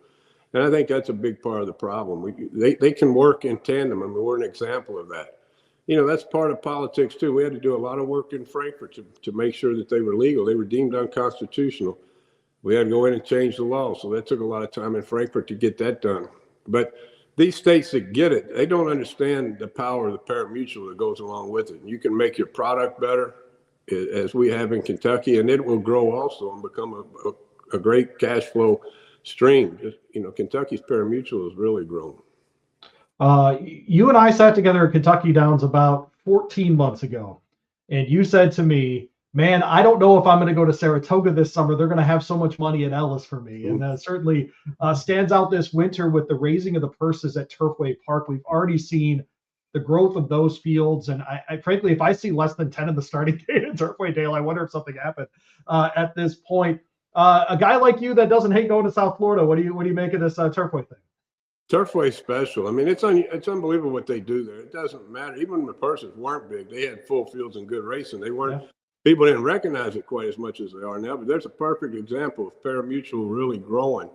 And I think that's a big part of the problem. They can work in tandem. I mean, we're an example of that. That's part of politics too. We had to do a lot of work in Frankfurt to make sure that they were legal. They were deemed unconstitutional. We had to go in and change the law. So that took a lot of time in Frankfurt to get that done. But these states that get it, they don't understand the power of the pari-mutuel that goes along with it. You can make your product better, as we have in Kentucky, and it will grow also and become a great cash flow stream. Kentucky's pari-mutuel has really grown. You and I sat together at Kentucky Downs about 14 months ago, and you said to me, man, I don't know if I'm going to go to Saratoga this summer. They're going to have so much money at Ellis for me. And that certainly stands out this winter with the raising of the purses at Turfway Park. We've already seen the growth of those fields. And I frankly, if I see less than 10 in the starting gate at Turfway Dale, I wonder if something happened at this point. A guy like you that doesn't hate going to South Florida, what do you make of this Turfway thing? Turfway's special. I mean, it's unbelievable what they do there. It doesn't matter. Even when the purses weren't big, they had full fields and good racing. They weren't. Yeah. People didn't recognize it quite as much as they are now. But there's a perfect example of pari-mutuel really growing,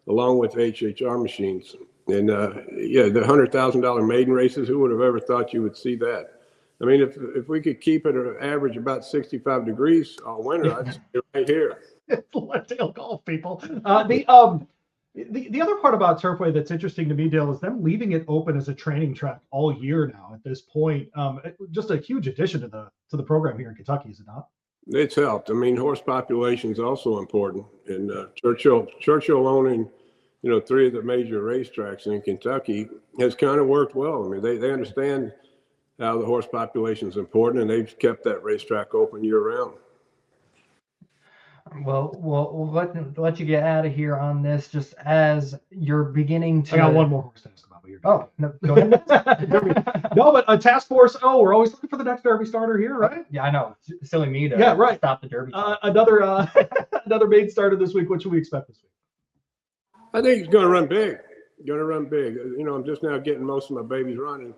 along with HHR machines. And the $100,000 maiden races, who would have ever thought you would see that? I mean, if we could keep it at an average about 65 degrees all winter, I'd see it right here. Left-tail golf, people. The other part about Turfway that's interesting to me, Dale, is them leaving it open as a training track all year now at this point. Just a huge addition to the program here in Kentucky, is it not? It's helped. I mean, horse population is also important. And Churchill owning, 3 of the major racetracks in Kentucky has kind of worked well. I mean, they understand how the horse population is important, and they've kept that racetrack open year round. Well, we'll let you get out of here on this. Just as you're beginning to, I got one more horse to ask about. Oh, no, go ahead. No, but a task force. Oh, we're always looking for the next Derby starter here, right? Yeah, I know. Silly me to stop the Derby. Another maiden starter this week. What should we expect this week? I think he's going to run big. I'm just now getting most of my babies running.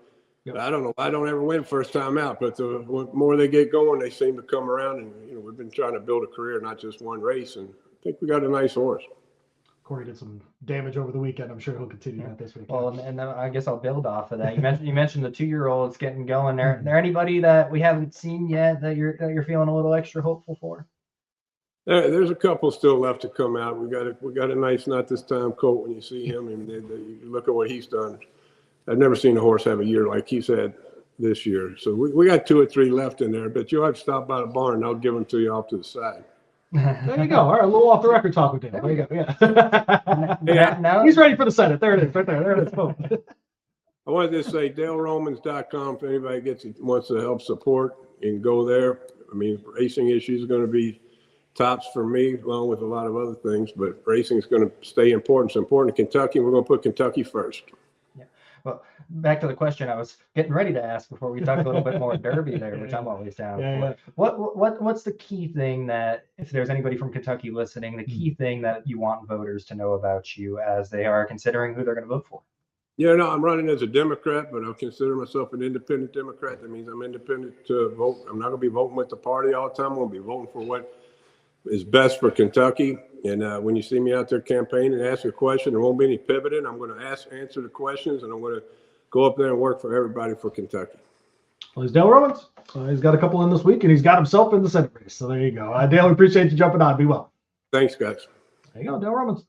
Yep. I don't know. I don't ever win first time out, but the more they get going, they seem to come around. And we've been trying to build a career, not just one race. And I think we got a nice horse. Corey did some damage over the weekend. I'm sure he'll continue that this week. Well, and then I guess I'll build off of that. You mentioned the 2-year-olds getting going. There anybody that we haven't seen yet that you're feeling a little extra hopeful for? There's a couple still left to come out. We got a nice Not This Time colt when you see him. I mean, you look at what he's done. I've never seen a horse have a year like he's had this year. So we got 2 or 3 left in there, but you'll have to stop by the barn and I'll give them to you off to the side. There you go. All right, a little off the record talk with Dale. There you go. Yeah. Now, he's ready for the Senate. There it is, right there. There it is. Boom. I wanted to say DaleRomans.com if anybody wants to help support and go there. I mean, racing issues are going to be tops for me, along with a lot of other things, but racing is going to stay important. It's important to Kentucky. We're going to put Kentucky first. Yeah. Well, back to the question I was getting ready to ask before we talked a little bit more Derby there, which I'm always down for. Yeah. What's the key thing that, if there's anybody from Kentucky listening, the key thing that you want voters to know about you as they are considering who they're going to vote for? Yeah, no, I'm running as a Democrat, but I'll consider myself an independent Democrat. That means I'm independent to vote. I'm not going to be voting with the party all the time. I'm going to be voting for what is best for Kentucky. And when you see me out there campaigning and ask a question, there won't be any pivoting. I'm going to answer the questions, and I'm going to go up there and work for everybody for Kentucky. Well, he's Dale Romans. He's got a couple in this week, and he's got himself in the Senate race. So there you go. Dale, we appreciate you jumping on. Be well. Thanks, guys. There you go, Dale Romans.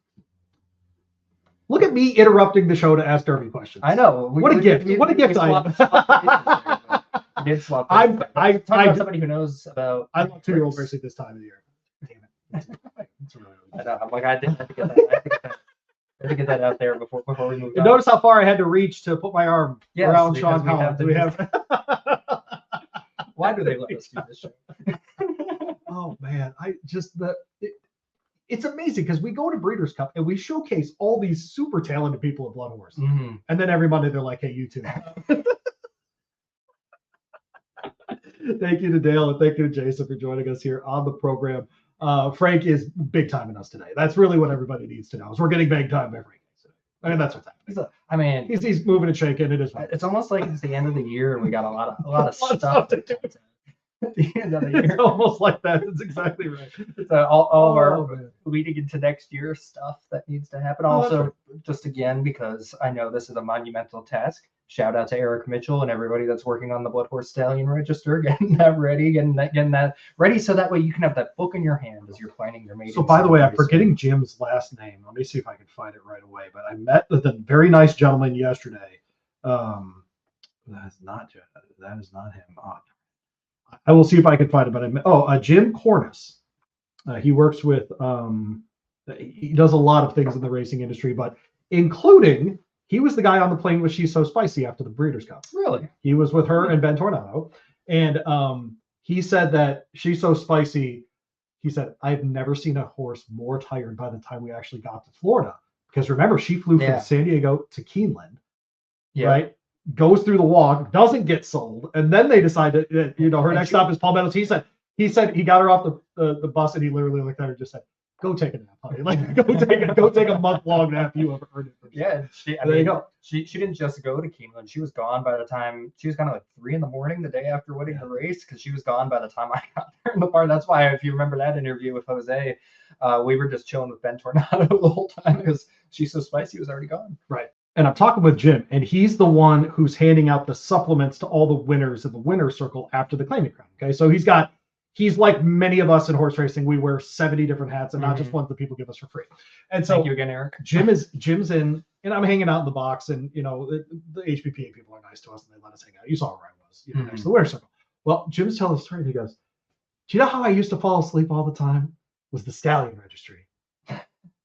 Look at me interrupting the show to ask Derby questions. I know. What a gift! What a gift! We What a gift I am. I know. What a gift! What a gift I am. We did swap. I'm talking about somebody who knows about. I love 2-year-old racing this time of the year. Damn it. It's really I know. I'm like, I didn't have to get that. I had to get that out there before we move on. Notice how far I had to reach to put my arm around because Sean we have Collins. the- We have. Why do they let us do this show? Oh man, it's amazing because we go to Breeders' Cup and we showcase all these super talented people at BloodHorse, Mm-hmm. and then every Monday they're like, "Hey, you too." Thank you to Dale and thank you to Jayson for joining us here on the program. Frank is big time in us today. That's really what everybody needs to know. Is we're getting big time by Frank today. I mean, that's what's happening. I mean, He's moving and shaking. It is. it's almost like it's the end of the year and we got a lot of stuff to do. at the end of the year. It's almost like that. That's exactly right. It's all of our man. leading into next year stuff that needs to happen. Oh, that's Also, just again, because I know this is a monumental task, shout out to Eric Mitchell and everybody that's working on the BloodHorse Stallion Register, getting that ready, getting that ready so that way you can have that book in your hand as you're planning your mating. So, by the way, I'm forgetting Jim's last name. Let me see if I can find it right away. But I met with a very nice gentleman yesterday. That's not Jim. That is not him. I will see if I can find it. But Jim Cornice. He works with. He does a lot of things in the racing industry, but including he was the guy on the plane with She's So Spicy after the Breeders' Cup. Really? He was with her and Ben Tornado, and he said that She's So Spicy. He said, I've never seen a horse more tired by the time we actually got to Florida. Because remember, she flew from San Diego to Keeneland, right? Goes through the walk, doesn't get sold, and then they decide that her next stop is Palmetto. He said he got her off the bus and he literally looked at her and just said, "Go take a nap, honey. Like go take a month-long nap. You ever heard it?" Yeah, there you go. She didn't just go to Keeneland. She was gone by the time she was kind of like 3 a.m. the day after winning the race because she was gone by the time I got there in the bar. That's why if you remember that interview with Jose, we were just chilling with Ben Tornado the whole time because She's So Spicy was already gone. Right. And I'm talking with Jim, and he's the one who's handing out the supplements to all the winners in the winner's circle after the claiming crown. Okay, so he's like many of us in horse racing. We wear 70 different hats and not just ones that people give us for free. And so thank you again, Eric. Jim's in, and I'm hanging out in the box, and the HPPA people are nice to us and they let us hang out. You saw where I was, next to the winner's circle. Well, Jim's telling the story, and he goes, "Do you know how I used to fall asleep all the time? Was the Stallion Registry."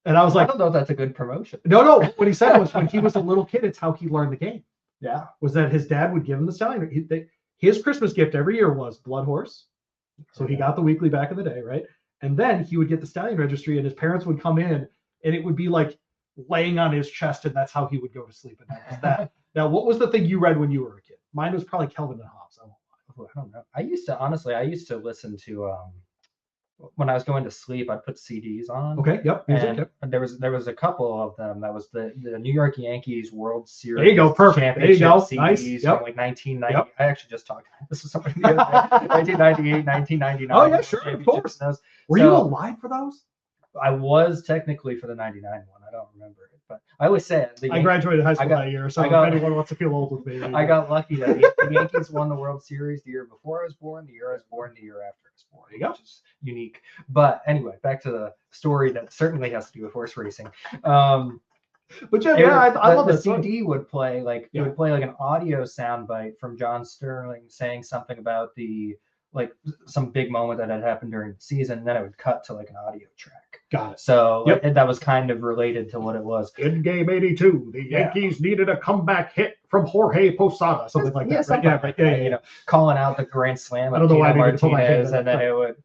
And I was like, I don't know if that's a good promotion. No. What he said was when he was a little kid, it's how he learned the game. Yeah. Was that his dad would give him the Stallion. His Christmas gift every year was BloodHorse. So he got the weekly back in the day, right? And then he would get the Stallion Registry and his parents would come in and it would be like laying on his chest and that's how he would go to sleep. And that was that. Now, what was the thing you read when you were a kid? Mine was probably Kelvin and Hobbes. I don't know. I used to listen to when I was going to sleep, I'd put CDs on. Okay. Yep. And there was a couple of them. That was the New York Yankees World Series. There you go. Perfect. There you go. CDs Nice. From like 1990. Yep. I actually just talked. This was somebody the other day. 1998, 1999. Oh yeah, sure, of course. Were you alive for those? I was technically for the 99 one. I don't remember it, but I always say it. I graduated high school that year, so if anyone wants to feel old with me. I got lucky that the Yankees won the World Series the year before I was born, the year I was born, the year after I was born. There you go. Which is unique. But anyway, back to the story that certainly has to do with horse racing. But I love the that CD would play like it would play like an audio soundbite from John Sterling saying something about some big moment that had happened during the season, and then it would cut to like an audio track. Got it. So that was kind of related to what it was. In game 82, the Yankees needed a comeback hit from Jorge Posada, something like that. Right? Yeah. Calling out the grand slam. I don't know why I needed to put my Martinez, hand and then it would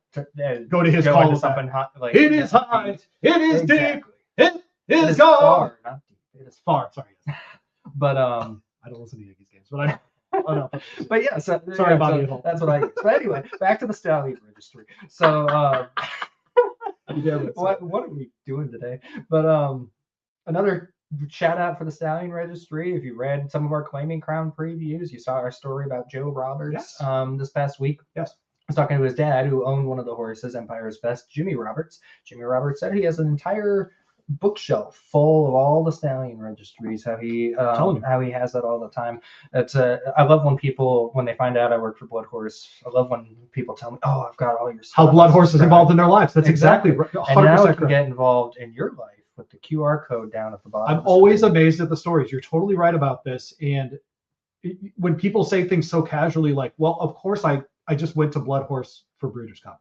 go to his call into something hot, like it is high, it is deep, it is far, gone. not deep. It is Far. Sorry. But I don't listen to Yankees games, but I. Oh, no. But yeah, so sorry about you. That's what I use. But anyway, back to the Stallion Registry. So what are we doing today? But another shout out for the Stallion Registry. If you read some of our Claiming Crown previews, you saw our story about Joe Roberts this past week. Yes. I was talking to his dad who owned one of the horses, Empire's Best, Jimmy Roberts. Jimmy Roberts said he has an entire bookshelf full of all the Stallion registries, how he has that all the time. I love when they find out I work for BloodHorse. I love when people tell me, "Oh, I've got all your stuff." How BloodHorse is involved in their lives. That's exactly right. And now I can get involved in your life with the QR code down at the bottom. I'm always amazed at the stories. You're totally right about this. And when people say things so casually, like, well, of course I just went to BloodHorse for Breeders' Cup.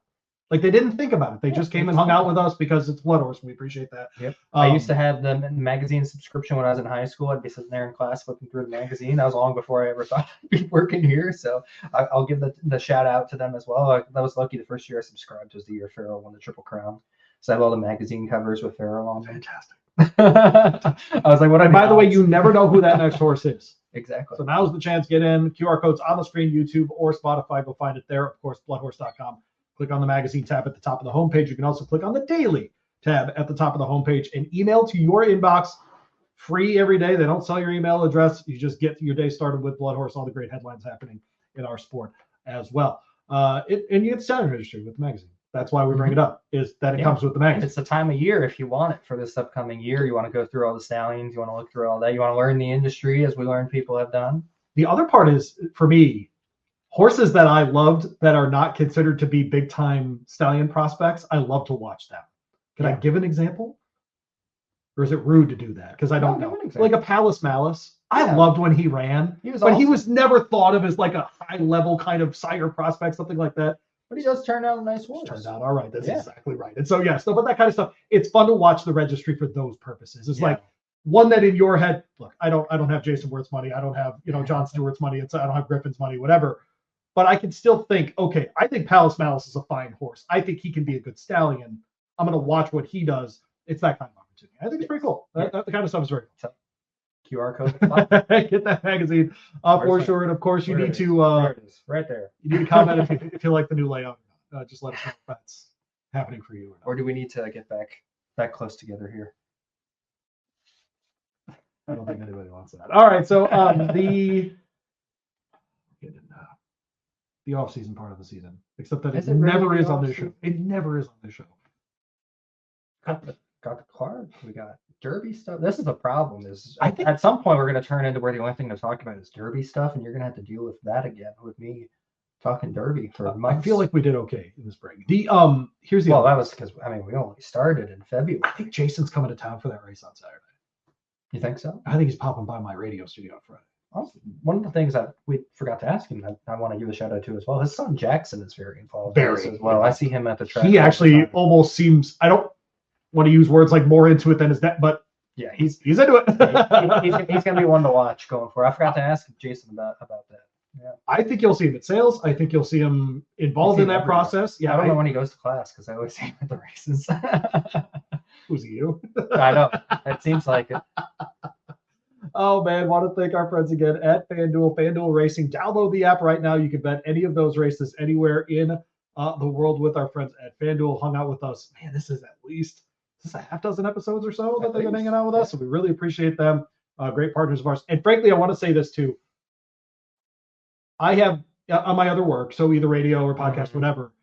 Like they didn't think about it. They just came and hung out with us because it's BloodHorse. We appreciate that. Yep. I used to have the magazine subscription when I was in high school. I'd be sitting there in class flipping through the magazine. That was long before I ever thought I'd be working here. So I'll give the shout out to them as well. I was lucky. The first year I subscribed was the year Farrell won the Triple Crown. So I have all the magazine covers with Farrell on them. Fantastic. I was like, what? And by the way, you never know who that next horse is. Exactly. So now's the chance. Get in. QR code's on the screen, YouTube or Spotify. Go find it there. Of course, bloodhorse.com. Click on the magazine tab at the top of the homepage. You can also click on the daily tab at the top of the homepage and email to your inbox free every day. They don't sell your email address. You just get your day started with BloodHorse, all the great headlines happening in our sport as well. And you get the stallion registry with the magazine. That's why we bring it up, is that it comes with the magazine. It's the time of year if you want it for this upcoming year. You want to go through all the stallions. You want to look through all that. You want to learn the industry as we learn people have done. The other part is, for me, horses that I loved that are not considered to be big-time stallion prospects, I love to watch them. Can I give an example? Or is it rude to do that? Because I don't know. Like a Palace Malice. I loved when he ran, but he was never thought of as like a high-level kind of sire prospect, something like that. But he does turn out a nice horse. Turns out all right. That's exactly right. And so, but that kind of stuff, it's fun to watch the registry for those purposes. It's like one that in your head, look, I don't have Jayson Werth's money. I don't have, John Stewart's money. I don't have Griffin's money, whatever. But I can still think, okay, I think Palace Malice is a fine horse. I think he can be a good stallion. I'm going to watch what he does. It's that kind of opportunity. I think it's pretty cool. That kind of stuff is very cool. QR code. Get that magazine for sure. And of course, you need to there it is, right there. You need to comment if you like the new layout. Just let us know if that's happening for you. Or do we need to get back close together here? I don't think anybody wants that. All right, so the off-season part of the season, except that it never is on this show. It never is on this show. Got the card. We got Derby stuff. This is the problem. I think at some point we're going to turn into where the only thing to talk about is Derby stuff, and you're going to have to deal with that again with me talking Derby for months. I feel like we did okay in the spring. Here's the that was because we only started in February. I think Jason's coming to town for that race on Saturday. You think so? I think he's popping by my radio studio on Friday. One of the things that we forgot to ask him that I want to give a shout out to as well, his son Jackson is very involved in this as well. I see him at the track. He actually almost seems, I don't want to use words like more into it than his dad, but he's into it. he's going to be one to watch going forward. I forgot to ask Jayson about that. Yeah. I think you'll see him at sales. I think you'll see him involved in that process. Yeah, I don't know when he goes to class because I always see him at the races. Who's you? I know. It seems like it. Oh, man. Want to thank our friends again at FanDuel. FanDuel Racing. Download the app right now. You can bet any of those races anywhere in the world with our friends at FanDuel. Hung out with us. Man, this is a half dozen episodes or so that they've been hanging out with us. So we really appreciate them. Great partners of ours. And frankly, I want to say this too. I have on my other work, so either radio or podcast, whatever.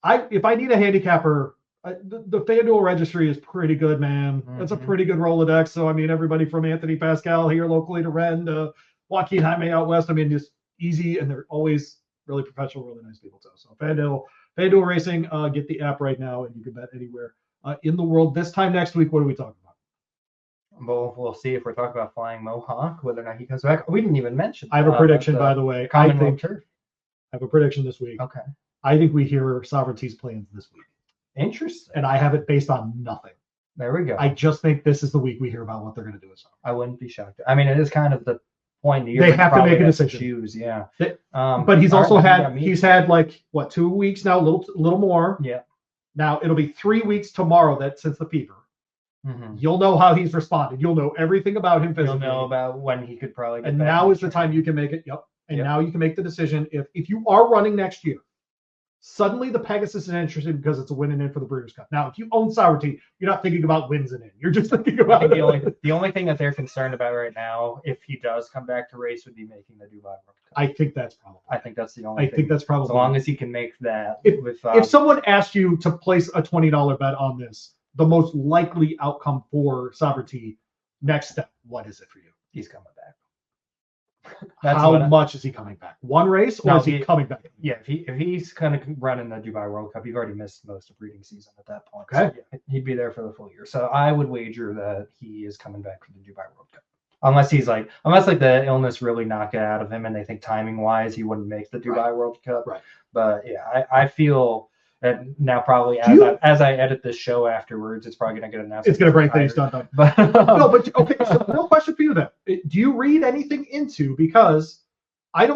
If I need a handicapper, the FanDuel registry is pretty good, man. It's a pretty good Rolodex. So, I mean, everybody from Anthony Pascal here locally to Ren to Joaquin Jaime out west. I mean, just easy, and they're always really professional, really nice people too. So FanDuel Racing, get the app right now, and you can bet anywhere in the world. This time next week, what are we talking about? Well, we'll see if we're talking about Flying Mohawk, whether or not he comes back. We didn't even mention. I have a prediction, by the way. I have a prediction this week. Okay. I think we hear Sovereignty's plans this week. Interesting. And I have it based on nothing. There we go. I just think this is the week we hear about what they're going to do with Sovereignty. I wouldn't be shocked. I mean, it is kind of the point of the year. They have to make a decision. Choose, yeah. But he's also had like 2 weeks now, a little more. Yeah. Now it'll be 3 weeks tomorrow since the fever. Mm-hmm. You'll know how he's responded. You'll know everything about him physically. You'll know about when he could probably get back. And now is the time you can make it. Yep. And now you can make the decision. If you are running next year, suddenly the Pegasus is interested because it's a win and in for the Breeders' Cup. Now, if you own Sovereignty, you're not thinking about wins and in. You're just thinking about the only thing that they're concerned about right now, if he does come back to race, would be making the Dubai World Cup. I think that's probably. I think that's the only. I think that's probably. As long as he can make that. If someone asked you to place a $20 bet on this, the most likely outcome for Sovereignty, next step, what is it for you? He's coming back. How much is he coming back? One race, or is he coming back? Yeah, if he's kind of running the Dubai World Cup, you've already missed most of breeding season at that point. Okay. So, yeah, he'd be there for the full year. So I would wager that he is coming back for the Dubai World Cup. Unless the illness really knocked it out of him and they think timing wise he wouldn't make the Dubai World Cup. Right. But yeah, I feel that now probably as I edit this show afterwards, it's probably gonna get announced. It's gonna bring things done. But no, but okay, so real question for you then. Do you read anything into, because I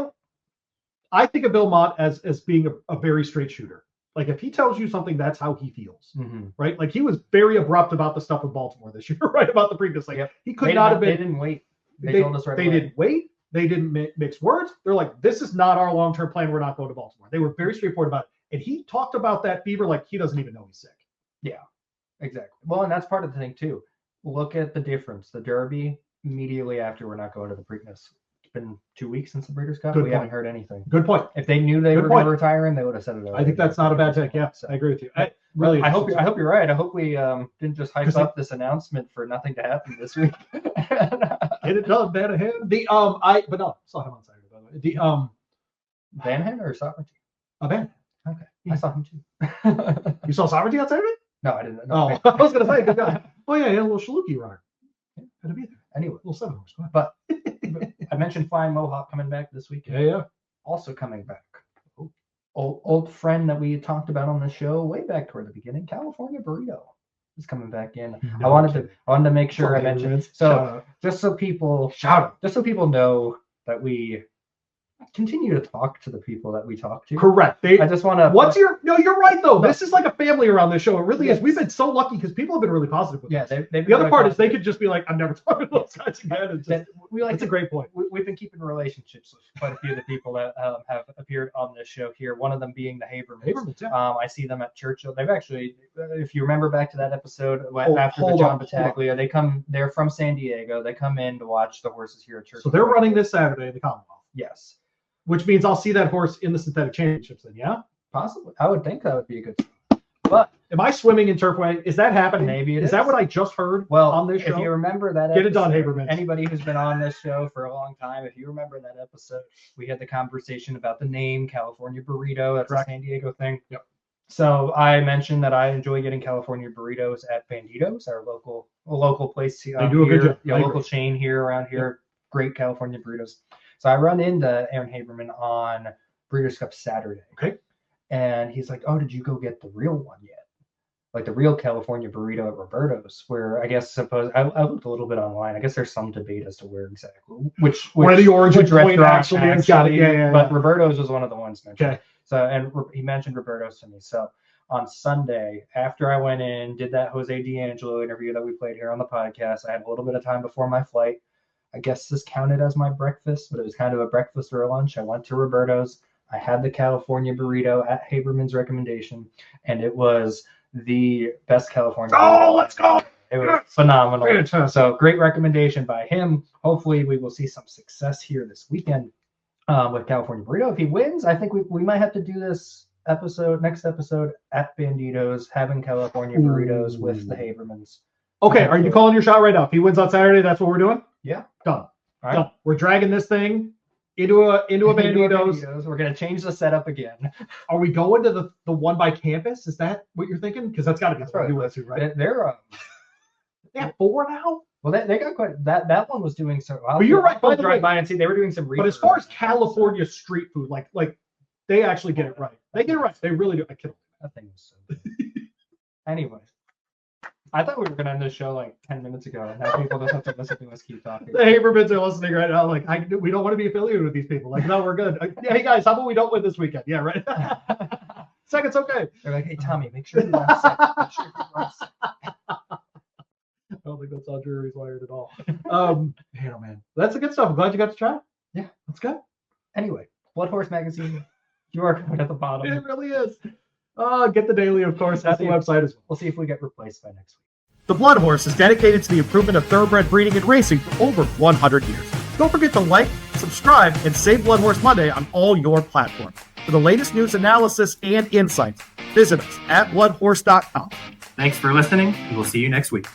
think of Bill Mott as being a very straight shooter. Like if he tells you something, that's how he feels, right? Like he was very abrupt about the stuff with Baltimore this year, right? About the previous, he could not have been. They didn't wait. They told us right away. They didn't wait. They didn't mix words. They're like, this is not our long-term plan. We're not going to Baltimore. They were very straightforward about it. And he talked about that fever like he doesn't even know he's sick. Yeah, exactly. Well, and that's part of the thing too. Look at the difference. The Derby immediately after we're not going to the Preakness. It's been 2 weeks since the Breeders' Cup. We haven't heard anything. Good point. If they knew they were going to retire him, they would have said it already. I think that's not a bad take. Yeah, I agree with you. I hope you're right. I hope we didn't just hype up this announcement for nothing to happen this week. Get it done, Vanahan. But no, saw him on Saturday, by the way. Vanahan or Sovereignty? Vanahan. Okay, I saw him too. You saw Sovereignty on Saturday? No, I didn't. No. I was gonna say, good guy. Oh yeah, a little Shaluki runner. Had to be there. Anyway, little 7-horse. But I mentioned Flying Mohawk coming back this weekend. Yeah. Also coming back. Old friend that we talked about on the show way back toward the beginning, California Burrito, is coming back in. I wanted to make sure I mentioned. So just so people know that we continue to talk to the people that we talk to. Correct. I just want to. No, you're right though. This is like a family around this show. It really is. We've been so lucky because people have been really positive with us. The other part is they could just be like, I'm never talking to those guys again. That's a great point. We've been keeping relationships with quite a few of the people that have appeared on this show here. One of them being the Habermans. I see them at Churchill. They've actually, if you remember back to that episode after the John Battaglia, they're from San Diego. They come in to watch the horses here at Churchill. So they're running this Saturday in the Commonwealth. Yes. Which means I'll see that horse in the synthetic championships then, yeah? Possibly. I would think that would be a good thing. But am I swimming in Turfway? Is that happening? Maybe it is. Is that what I just heard on this show? If you remember that episode, get it done, Haberman. Anybody who's been on this show for a long time, if you remember that episode, we had the conversation about the name California Burrito. That's a San Diego thing. Yep. So I mentioned that I enjoy getting California burritos at Banditos, our local place here. They do a good job. Local chain here around here. Yep. Great California burritos. So I run into Aaron Haberman on Breeders' Cup Saturday. Okay. And he's like, oh, did you go get the real one yet? Like the real California burrito at Roberto's, where I looked a little bit online. I guess there's some debate as to where exactly, where the origin point actually. But Roberto's was one of the ones mentioned. Okay. So, and he mentioned Roberto's to me. So on Sunday, after I went in, did that Jose D'Angelo interview that we played here on the podcast, I had a little bit of time before my flight. I guess this counted as my breakfast, but it was kind of a breakfast or a lunch. I went to Roberto's. I had the California burrito at Haberman's recommendation, and it was the best California burrito. Oh, let's go. It was phenomenal. Fantastic. So great recommendation by him. Hopefully we will see some success here this weekend with California burrito. If he wins, I think we might have to do this next episode at Banditos, having California burritos with the Habermans. Okay, are you calling your shot right now? If he wins on Saturday, that's what we're doing? Yeah. Done. All right. Done. We're dragging this thing into a Banditos. We're going to change the setup again. Are we going to the one by campus? Is that what you're thinking? Because that's got to be the one right. right? They're they have 4 now? Well, they got quite that one was doing so. But you're right. I'll drive by and see they were doing some. But as far as California street food, like they actually get it right. They get it right. They really do. I kid. That thing was so good. Anyway, I thought we were gonna end this show like 10 minutes ago, and now people just have to listen to us keep talking. The Habermans are listening right now. Like, we don't want to be affiliated with these people. Like, no, we're good. Hey guys, how about we don't win this weekend? Yeah, right. Second's okay. They're like, hey Tommy, make sure you run second. Make sure you run second. I don't think that's how jury's wired at all. Man, that's the good stuff. I'm glad you got to try. Yeah, that's good. Anyway, BloodHorse Magazine, you are at the bottom. It really is. Get the daily, of course, at the website as well. We'll see if we get replaced by next week. The BloodHorse is dedicated to the improvement of thoroughbred breeding and racing for over 100 years. Don't forget to like, subscribe, and save BloodHorse Monday on all your platforms. For the latest news, analysis, and insights, visit us at bloodhorse.com. Thanks for listening, and we'll see you next week.